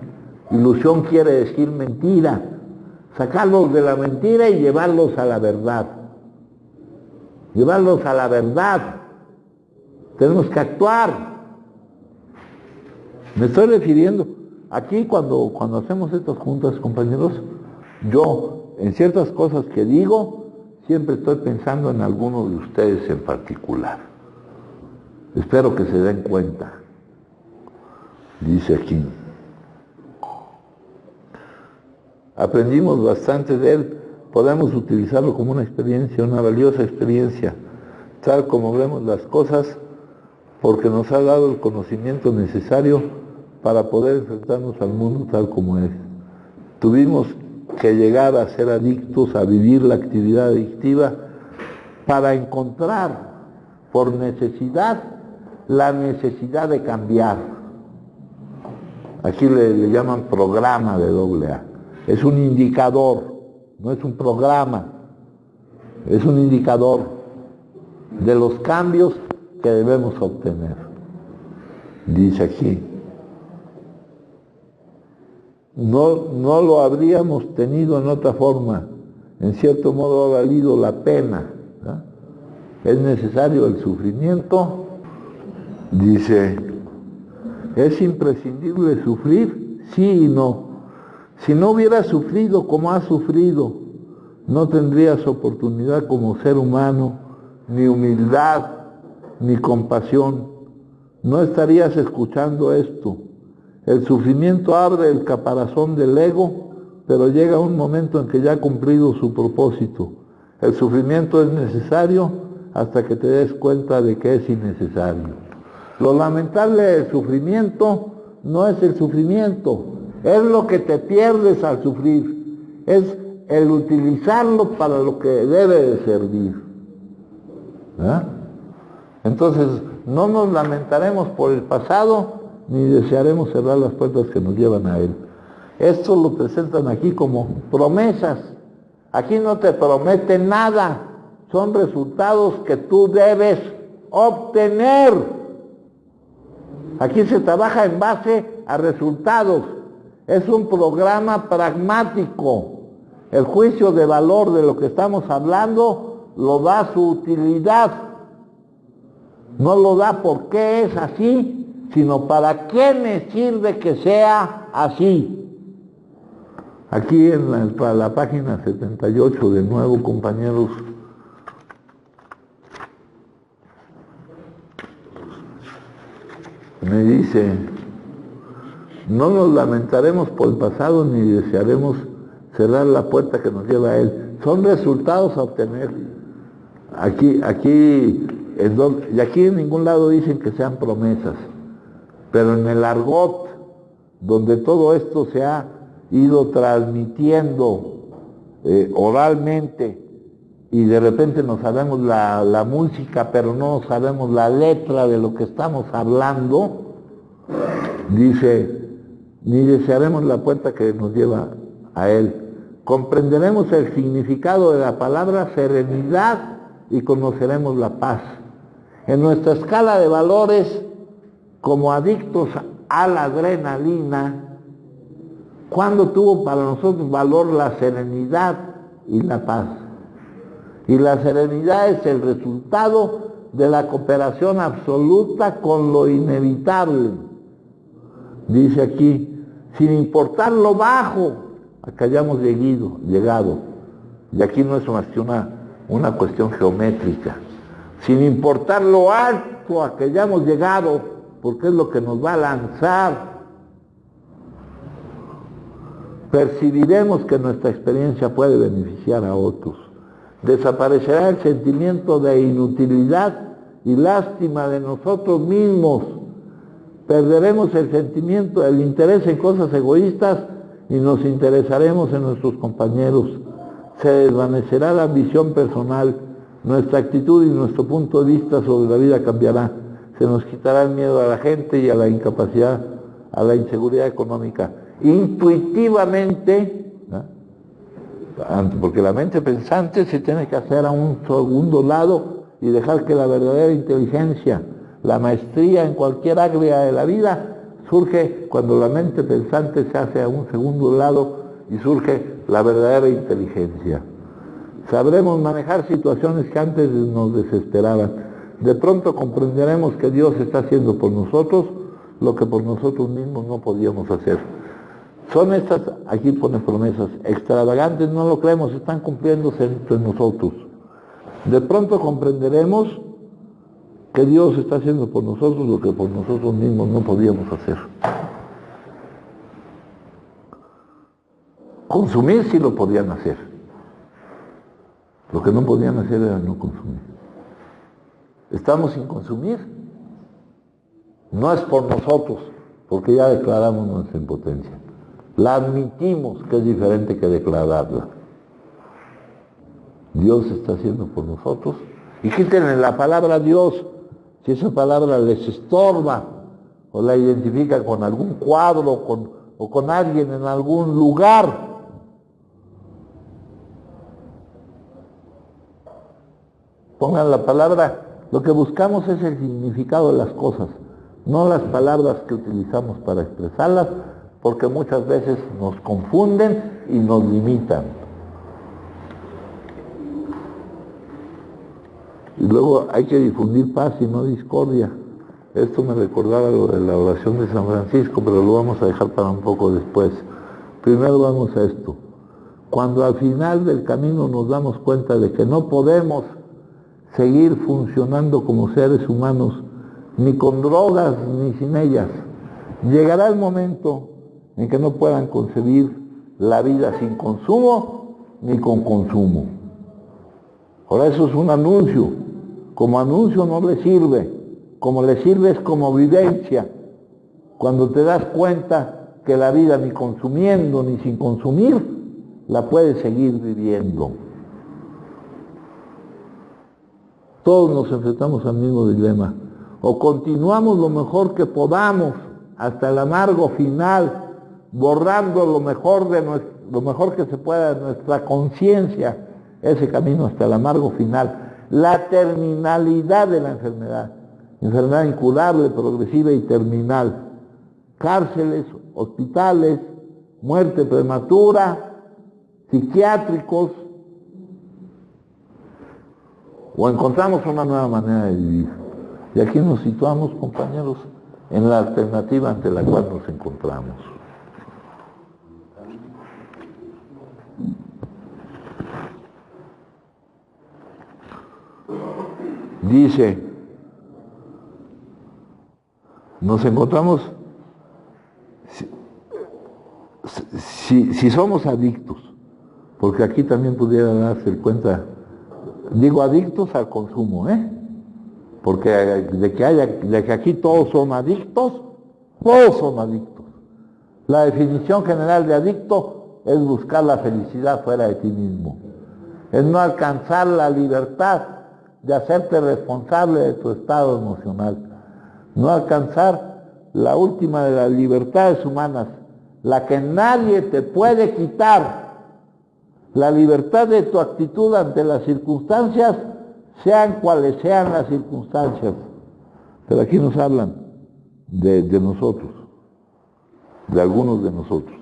Ilusión quiere decir mentira. Sacarlos de la mentira y llevarlos a la verdad. Llevarlos a la verdad. Tenemos que actuar. Me estoy refiriendo, aquí cuando hacemos estas juntas, compañeros, yo en ciertas cosas que digo, siempre estoy pensando en alguno de ustedes en particular. Espero que se den cuenta. Dice aquí. Aprendimos bastante de él, podemos utilizarlo como una experiencia, una valiosa experiencia, tal como vemos las cosas, porque nos ha dado el conocimiento necesario para poder enfrentarnos al mundo tal como es. Tuvimos que llegar a ser adictos, a vivir la actividad adictiva, para encontrar por necesidad la necesidad de cambiar. Aquí le llaman programa de AA. Es un indicador, no es un programa, es un indicador de los cambios que debemos obtener. Dice aquí, no lo habríamos tenido en otra forma, en cierto modo ha valido la pena, ¿no? Es necesario el sufrimiento. Dice, ¿es imprescindible sufrir? Sí y no. Si no hubieras sufrido como has sufrido, no tendrías oportunidad como ser humano, ni humildad, ni compasión. No estarías escuchando esto. El sufrimiento abre el caparazón del ego, pero llega un momento en que ya ha cumplido su propósito. El sufrimiento es necesario hasta que te des cuenta de que es innecesario. Lo lamentable del sufrimiento no es el sufrimiento, es lo que te pierdes al sufrir, es el utilizarlo para lo que debe de servir. ¿Eh? Entonces, no nos lamentaremos por el pasado, ni desearemos cerrar las puertas que nos llevan a él. Esto lo presentan aquí como promesas. Aquí no te prometen nada, son resultados que tú debes obtener. Aquí se trabaja en base a resultados. Es un programa pragmático. El juicio de valor de lo que estamos hablando lo da su utilidad. No lo da porque es así, sino para qué me sirve que sea así. Aquí en la página 78, de nuevo, compañeros, me dice, no nos lamentaremos por el pasado ni desearemos cerrar la puerta que nos lleva a él. Son resultados a obtener. Y aquí en ningún lado dicen que sean promesas, pero en el argot, donde todo esto se ha ido transmitiendo oralmente, y de repente no sabemos la música, pero no sabemos la letra de lo que estamos hablando, dice, ni desearemos la puerta que nos lleva a él. Comprenderemos el significado de la palabra serenidad y conoceremos la paz. En nuestra escala de valores, como adictos a la adrenalina, ¿cuándo tuvo para nosotros valor la serenidad y la paz? Y la serenidad es el resultado de la cooperación absoluta con lo inevitable. Dice aquí, sin importar lo bajo a que hayamos llegado. Y aquí no es más que una cuestión geométrica. Sin importar lo alto a que hayamos llegado, porque es lo que nos va a lanzar, percibiremos que nuestra experiencia puede beneficiar a otros. Desaparecerá el sentimiento de inutilidad y lástima de nosotros mismos. Perderemos el sentimiento, el interés en cosas egoístas y nos interesaremos en nuestros compañeros. Se desvanecerá la ambición personal. Nuestra actitud y nuestro punto de vista sobre la vida cambiará. Se nos quitará el miedo a la gente y a la incapacidad, a la inseguridad económica. Intuitivamente, ¿no? Porque la mente pensante se tiene que hacer a un segundo lado y dejar que la verdadera inteligencia, la maestría en cualquier área de la vida, surge cuando la mente pensante se hace a un segundo lado y surge la verdadera inteligencia. Sabremos manejar situaciones que antes nos desesperaban. De pronto comprenderemos que Dios está haciendo por nosotros lo que por nosotros mismos no podíamos hacer. Son estas, aquí pone promesas, extravagantes, no lo creemos, están cumpliéndose entre nosotros. De pronto comprenderemos que Dios está haciendo por nosotros lo que por nosotros mismos no podíamos hacer. Consumir sí lo podían hacer. Lo que no podían hacer era no consumir. Estamos sin consumir. No es por nosotros, porque ya declaramos nuestra impotencia. La admitimos, que es diferente que declararla. Dios está haciendo por nosotros. Y quítenle la palabra Dios, si esa palabra les estorba o la identifica con algún cuadro o con alguien en algún lugar. Pongan la palabra, lo que buscamos es el significado de las cosas, no las palabras que utilizamos para expresarlas, porque muchas veces nos confunden y nos limitan. Y luego hay que difundir paz y no discordia. Esto me recordaba lo de la oración de San Francisco, pero lo vamos a dejar para un poco después. Primero vamos a esto. Cuando al final del camino nos damos cuenta de que no podemos seguir funcionando como seres humanos, ni con drogas ni sin ellas, llegará el momento en que no puedan concebir la vida sin consumo ni con consumo. Ahora eso es un anuncio. Como anuncio no le sirve, como le sirve es como vivencia. Cuando te das cuenta que la vida ni consumiendo ni sin consumir, la puedes seguir viviendo. Todos nos enfrentamos al mismo dilema. O continuamos lo mejor que podamos hasta el amargo final, borrando lo mejor que se pueda de nuestra conciencia, ese camino hasta el amargo final. La terminalidad de la enfermedad incurable, progresiva y terminal. Cárceles, hospitales, muerte prematura, psiquiátricos, o encontramos una nueva manera de vivir. Y aquí nos situamos, compañeros, en la alternativa ante la cual nos encontramos. Dice, nos encontramos, si somos adictos, porque aquí también pudiera darse cuenta, digo adictos al consumo, porque de que aquí todos son adictos. La definición general de adicto es buscar la felicidad fuera de ti mismo, es no alcanzar la libertad de hacerte responsable de tu estado emocional, no alcanzar la última de las libertades humanas, la que nadie te puede quitar, la libertad de tu actitud ante las circunstancias, sean cuales sean las circunstancias. Pero aquí nos hablan de nosotros, de algunos de nosotros.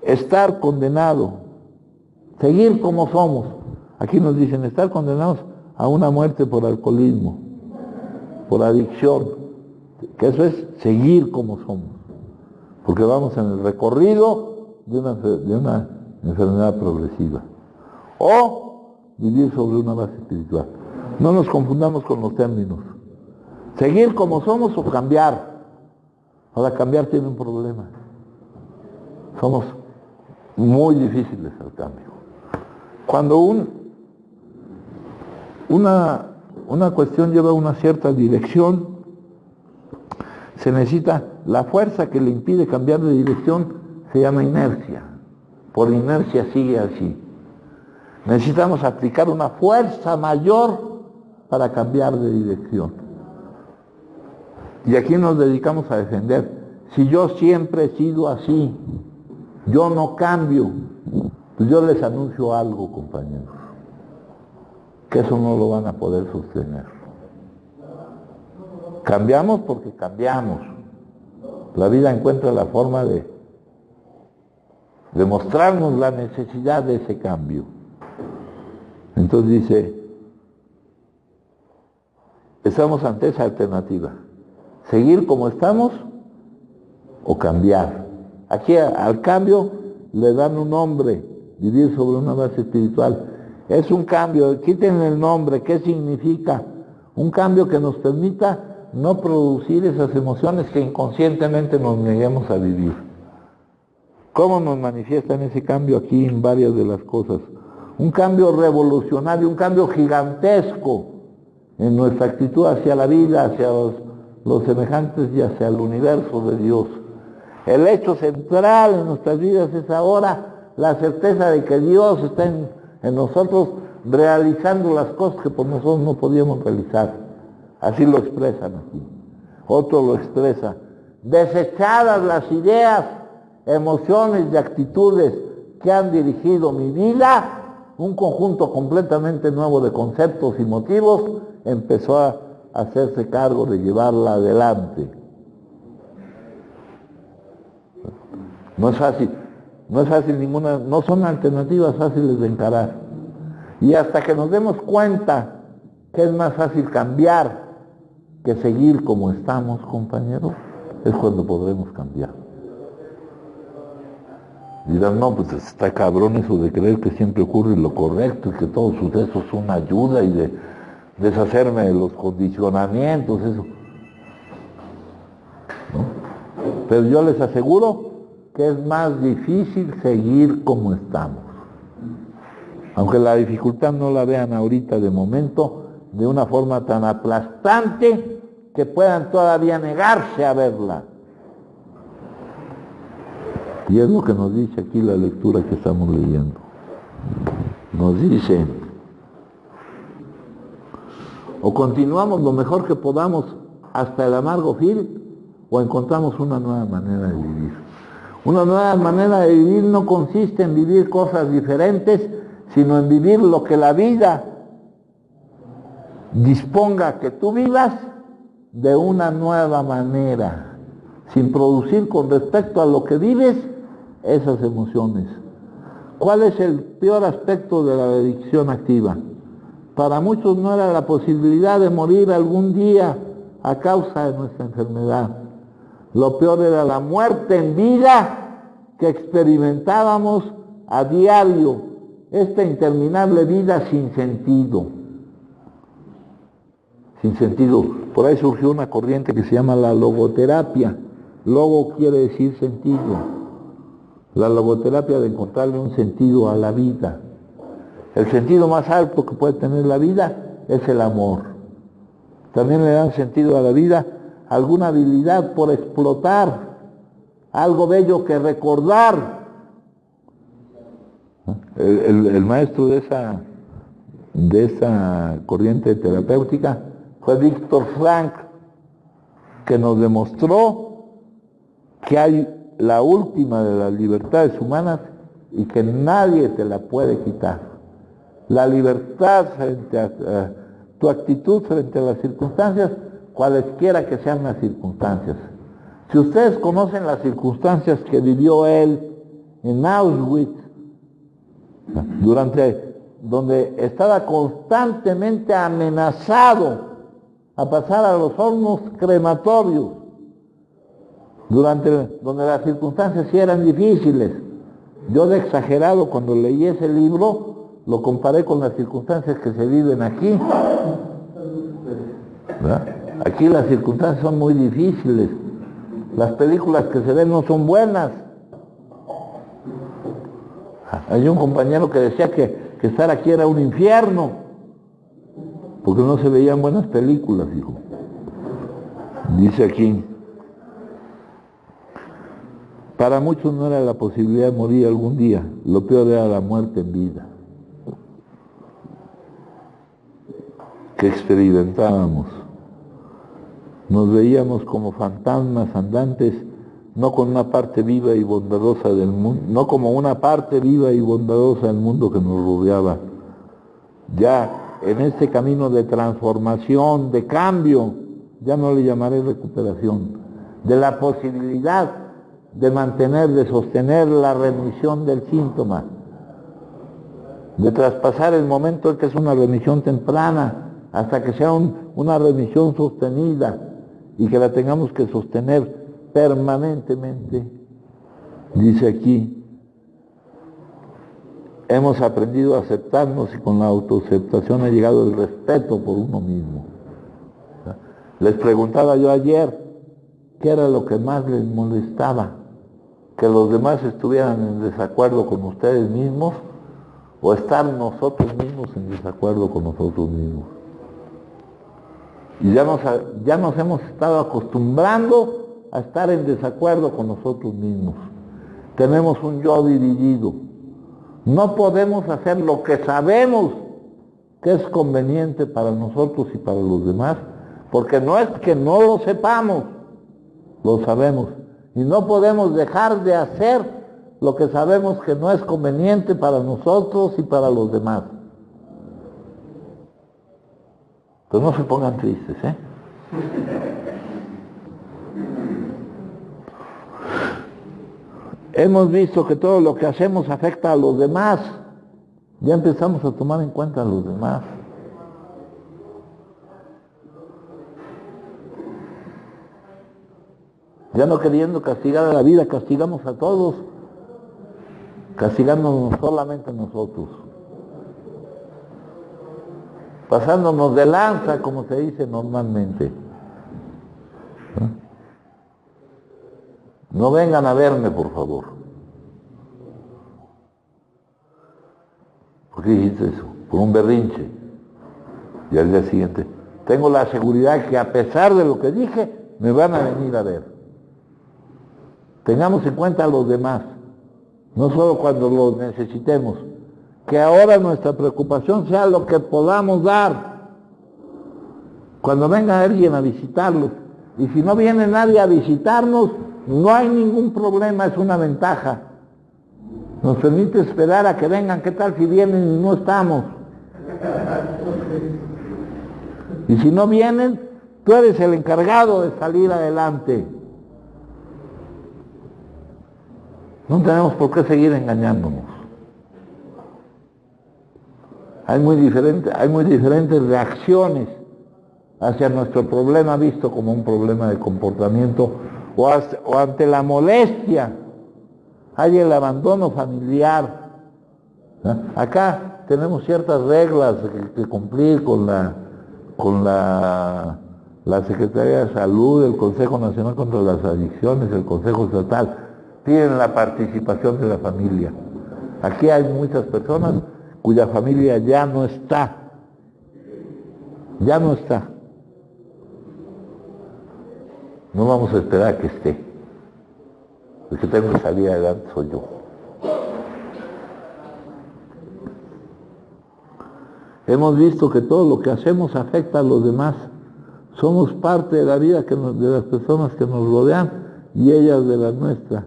Estar condenado, seguir como somos. Aquí nos dicen estar condenados a una muerte por alcoholismo, por adicción, que eso es seguir como somos, porque vamos en el recorrido de una enfermedad progresiva, o vivir sobre una base espiritual. No nos confundamos con los términos. Seguir como somos o cambiar. Ahora cambiar tiene un problema. Somos muy difíciles al cambio. Cuando una cuestión lleva una cierta dirección, se necesita la fuerza que le impide cambiar de dirección, se llama inercia. Por inercia sigue así. Necesitamos aplicar una fuerza mayor para cambiar de dirección. Y aquí nos dedicamos a defender. Si yo siempre he sido así, yo no cambio, pues yo les anuncio algo, compañeros, que eso no lo van a poder sostener. Cambiamos porque cambiamos. La vida encuentra la forma de mostrarnos la necesidad de ese cambio. Entonces dice, estamos ante esa alternativa, seguir como estamos o cambiar. Aquí al cambio le dan un nombre, vivir sobre una base espiritual. Es un cambio, quítenle el nombre, ¿qué significa? Un cambio que nos permita no producir esas emociones que inconscientemente nos neguemos a vivir. ¿Cómo nos manifiestan ese cambio aquí en varias de las cosas? Un cambio revolucionario, un cambio gigantesco en nuestra actitud hacia la vida, hacia los semejantes y hacia el universo de Dios. El hecho central en nuestras vidas es ahora la certeza de que Dios está en nosotros realizando las cosas que por nosotros no podíamos realizar. Así lo expresan aquí. Otro lo expresa. Desechadas las ideas, emociones y actitudes que han dirigido mi vida, un conjunto completamente nuevo de conceptos y motivos empezó a hacerse cargo de llevarla adelante. No es fácil ninguna, no son alternativas fáciles de encarar. Y hasta que nos demos cuenta que es más fácil cambiar que seguir como estamos, compañeros, es cuando podremos cambiar. Dirán, no, pues está cabrón eso de creer que siempre ocurre lo correcto y que todo suceso es una ayuda y de deshacerme de los condicionamientos, eso. ¿No? Pero yo les aseguro que es más difícil seguir como estamos. Aunque la dificultad no la vean ahorita de momento, de una forma tan aplastante que puedan todavía negarse a verla. Y es lo que nos dice aquí la lectura que estamos leyendo. Nos dice, o continuamos lo mejor que podamos hasta el amargo fin, o encontramos una nueva manera de vivir. Una nueva manera de vivir no consiste en vivir cosas diferentes, sino en vivir lo que la vida disponga que tú vivas de una nueva manera, sin producir con respecto a lo que vives esas emociones. ¿Cuál es el peor aspecto de la adicción activa? Para muchos no era la posibilidad de morir algún día a causa de nuestra enfermedad. Lo peor era la muerte en vida que experimentábamos a diario, esta interminable vida sin sentido. Sin sentido. Por ahí surgió una corriente que se llama la logoterapia. Logo quiere decir sentido. La logoterapia de encontrarle un sentido a la vida. El sentido más alto que puede tener la vida es el amor. También le dan sentido a la vida alguna habilidad por explotar, algo bello que recordar. El maestro de esa corriente terapéutica fue Víctor Frank, que nos demostró que hay la última de las libertades humanas y que nadie te la puede quitar. La libertad frente a tu actitud frente a las circunstancias, cualesquiera que sean las circunstancias. Si ustedes conocen las circunstancias que vivió él en Auschwitz, donde estaba constantemente amenazado a pasar a los hornos crematorios, donde las circunstancias sí eran difíciles. Yo de exagerado cuando leí ese libro lo comparé con las circunstancias que se viven aquí. ¿Verdad? Aquí las circunstancias son muy difíciles. Las películas que se ven no son buenas. Hay un compañero que decía que estar aquí era un infierno, porque no se veían buenas películas, hijo. Dice aquí, para muchos no era la posibilidad de morir algún día, lo peor era la muerte en vida, que experimentábamos. Nos veíamos como fantasmas andantes, no con una parte viva y bondadosa del mundo, no como una parte viva y bondadosa del mundo que nos rodeaba. Ya en este camino de transformación, de cambio, ya no le llamaré recuperación, de la posibilidad de mantener, de sostener la remisión del síntoma, de traspasar el momento en que es una remisión temprana, hasta que sea una remisión sostenida y que la tengamos que sostener permanentemente. Dice aquí, hemos aprendido a aceptarnos y con la autoaceptación ha llegado el respeto por uno mismo. Les preguntaba yo ayer, ¿qué era lo que más les molestaba? ¿Que los demás estuvieran en desacuerdo con ustedes mismos o estar nosotros mismos en desacuerdo con nosotros mismos? Y ya nos hemos estado acostumbrando a estar en desacuerdo con nosotros mismos. Tenemos un yo dividido. No podemos hacer lo que sabemos que es conveniente para nosotros y para los demás, porque no es que no lo sepamos, lo sabemos. Y no podemos dejar de hacer lo que sabemos que no es conveniente para nosotros y para los demás. Pues no se pongan tristes, ¿eh? Hemos visto que todo lo que hacemos afecta a los demás. Ya empezamos a tomar en cuenta a los demás. Ya no queriendo castigar a la vida, castigamos a todos, castigándonos solamente a nosotros. Pasándonos de lanza, como se dice normalmente. No vengan a verme, por favor. ¿Por qué dijiste eso? Por un berrinche. Y al día siguiente, tengo la seguridad que a pesar de lo que dije, me van a venir a ver. Tengamos en cuenta a los demás, no solo cuando los necesitemos. Que ahora nuestra preocupación sea lo que podamos dar. Cuando venga alguien a visitarlos. Y si no viene nadie a visitarnos, no hay ningún problema, es una ventaja. Nos permite esperar a que vengan. ¿Qué tal si vienen y no estamos? Y si no vienen, tú eres el encargado de salir adelante. No tenemos por qué seguir engañándonos. Hay muy diferentes reacciones hacia nuestro problema visto como un problema de comportamiento o ante la molestia. Hay el abandono familiar. ¿No? Acá tenemos ciertas reglas que cumplir con la Secretaría de Salud, el Consejo Nacional contra las Adicciones, el Consejo Estatal. Piden la participación de la familia. Aquí hay muchas personas cuya familia ya no está. Ya no está. No vamos a esperar a que esté. El que tengo que salir adelante soy yo. Hemos visto que todo lo que hacemos afecta a los demás. Somos parte de la vida de las personas que nos rodean y ellas de la nuestra.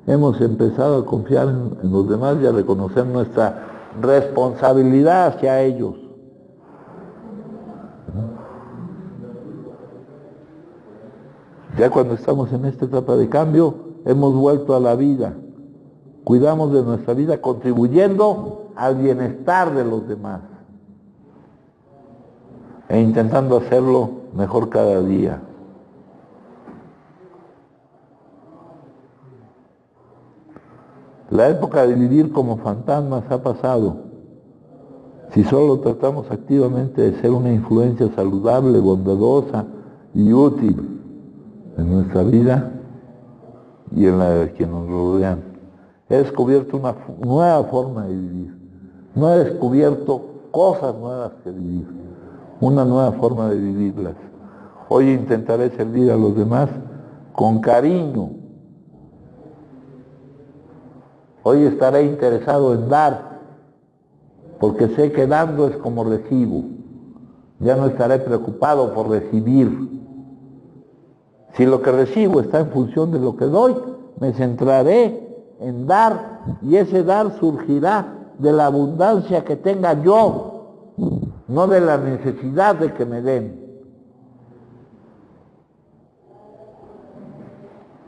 Hemos empezado a confiar en los demás y a reconocer nuestra responsabilidad hacia ellos. Ya cuando estamos en esta etapa de cambio, hemos vuelto a la vida. Cuidamos de nuestra vida contribuyendo al bienestar de los demás e intentando hacerlo mejor cada día. La época de vivir como fantasmas ha pasado. Si solo tratamos activamente de ser una influencia saludable, bondadosa y útil en nuestra vida y en la de quienes nos rodean. He descubierto una nueva forma de vivir. No he descubierto cosas nuevas que vivir, una nueva forma de vivirlas. Hoy intentaré servir a los demás con cariño. Hoy estaré interesado en dar, porque sé que dando es como recibo. Ya no estaré preocupado por recibir. Si lo que recibo está en función de lo que doy, me centraré en dar, y ese dar surgirá de la abundancia que tenga yo, no de la necesidad de que me den.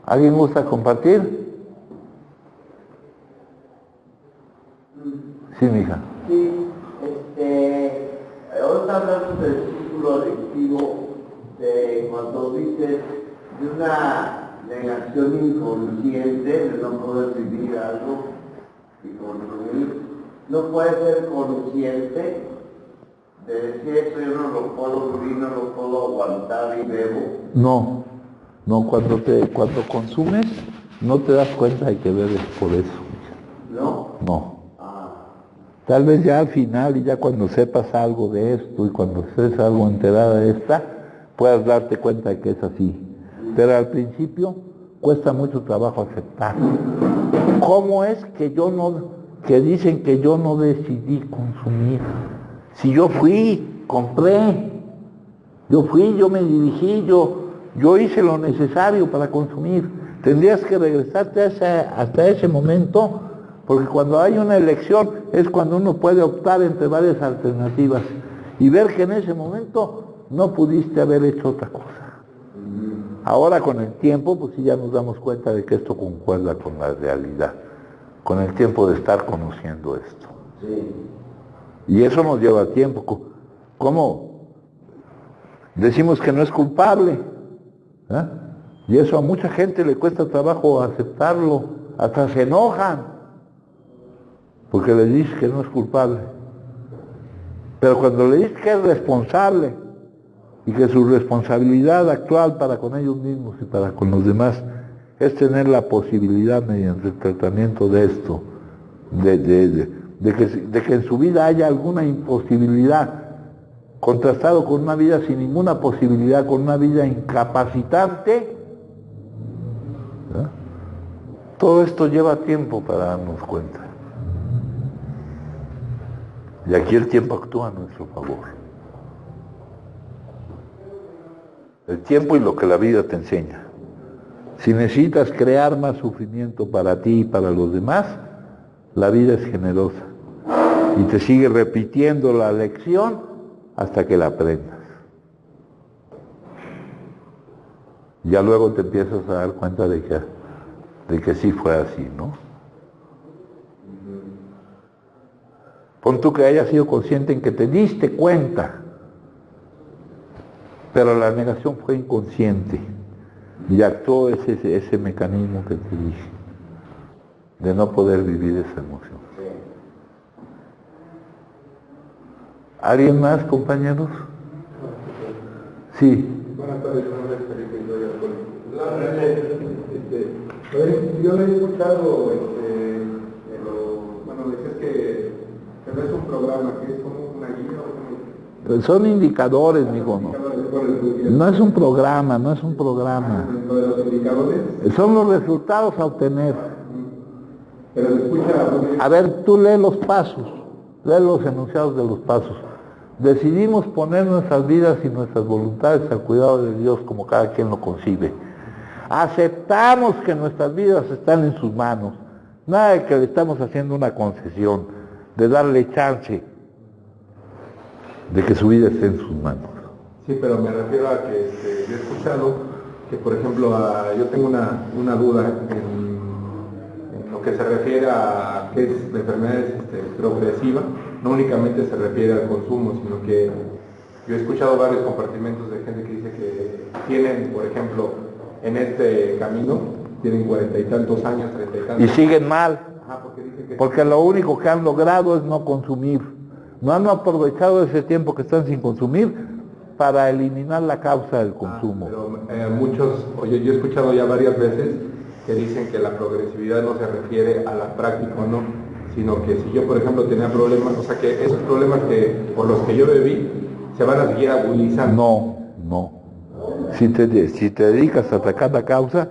¿Alguien gusta compartir? Sí, mija. Sí, ahora hablamos del círculo lectivo de cuando dices de una negación inconsciente de no poder vivir algo y consumir. No puede ser consciente Te decía eso, yo no lo puedo vivir, no lo puedo aguantar y bebo. No, cuando consumes, no te das cuenta de que bebes por eso. ¿No? No. Ah, Tal vez ya al final y ya cuando sepas algo de esto y cuando estés algo enterada de esta, puedas darte cuenta de que es así. Pero al principio cuesta mucho trabajo aceptar. ¿Cómo es que que dicen que yo no decidí consumir? Si yo fui, compré, yo me dirigí, yo hice lo necesario para consumir. Tendrías que regresarte hasta ese momento, porque cuando hay una elección es cuando uno puede optar entre varias alternativas y ver que en ese momento no pudiste haber hecho otra cosa. Ahora con el tiempo, pues sí ya nos damos cuenta de que esto concuerda con la realidad, con el tiempo de estar conociendo esto. sí. Y eso nos lleva tiempo. ¿Cómo? Decimos que no es culpable, ¿eh? Y eso a mucha gente le cuesta trabajo aceptarlo, hasta se enojan, porque le dices que no es culpable. Pero cuando le dices que es responsable, y que su responsabilidad actual para con ellos mismos y para con los demás es tener la posibilidad mediante el tratamiento de esto, de que en su vida haya alguna imposibilidad, contrastado con una vida sin ninguna posibilidad, con una vida incapacitante, ¿eh? Todo esto lleva tiempo para darnos cuenta. Y aquí el tiempo actúa a nuestro favor. El tiempo y lo que la vida te enseña. Si necesitas crear más sufrimiento para ti y para los demás, la vida es generosa y te sigue repitiendo la lección hasta que la aprendas. Ya luego te empiezas a dar cuenta de que sí fue así, ¿no? Pon tú que hayas sido consciente en que te diste cuenta, pero la negación fue inconsciente y actuó ese mecanismo que te dije, de no poder vivir esa emoción. ¿Alguien más, compañeros? Sí. Buenas tardes, mi nombre es Felipe Idoia. Yo le he escuchado, decías que no es un programa, que es como una guía o como... Son indicadores, mijo, ¿no? No es un programa, no es un programa. Lo de los indicadores. Son los resultados a obtener. Pero se escucha... A ver, tú lee los pasos, lee los enunciados de los pasos. Decidimos poner nuestras vidas y nuestras voluntades al cuidado de Dios como cada quien lo concibe. Aceptamos que nuestras vidas están en sus manos. Nada de que le estamos haciendo una concesión, de darle chance de que su vida esté en sus manos. Sí, pero me refiero a que yo he escuchado que, por ejemplo, yo tengo una duda en lo que se refiere a qué es la enfermedad progresiva. No únicamente se refiere al consumo, sino que yo he escuchado varios compartimentos de gente que dice que tienen, por ejemplo, en este camino, tienen 40 y tantos años, 30 y tantos. Y siguen mal, Porque porque lo único que han logrado es no consumir. No han aprovechado ese tiempo que están sin consumir para eliminar la causa del consumo. Yo he escuchado ya varias veces que dicen que la progresividad no se refiere a la práctica o no, sino que si yo, por ejemplo, tenía problemas, o sea, que esos problemas por los que yo bebí se van a seguir agudizando. No. Si te dedicas a atacar la causa,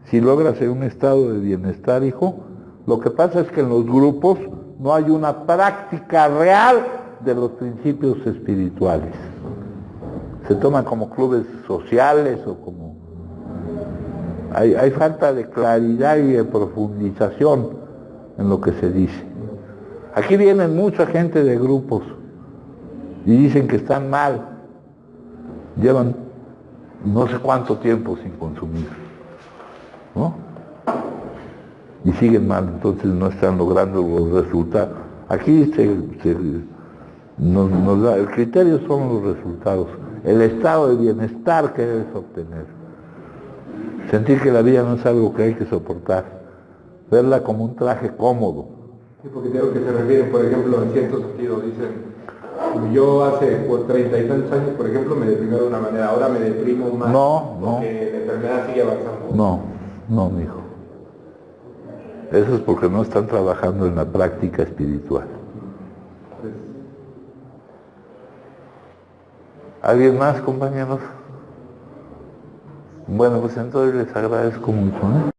si logras un estado de bienestar, hijo, lo que pasa es que en los grupos no hay una práctica real de los principios espirituales. Se toman como clubes sociales o como... Hay falta de claridad y de profundización en lo que se dice. Aquí vienen mucha gente de grupos y dicen que están mal. Llevan no sé cuánto tiempo sin consumir, ¿no? Y siguen mal, entonces no están logrando los resultados. Aquí nos da, el criterio son los resultados, el estado de bienestar que debes obtener. Sentir que la vida no es algo que hay que soportar, verla como un traje cómodo. Sí, porque creo que se refieren, por ejemplo, en cierto sentido, dicen Yo hace por 30 y tantos años, por ejemplo, me deprimí de una manera, ahora me deprimo más No, porque la enfermedad sigue avanzando. no, mijo. Eso es porque no están trabajando en la práctica espiritual. ¿Alguien más, compañeros? Bueno, pues entonces les agradezco mucho, ¿eh?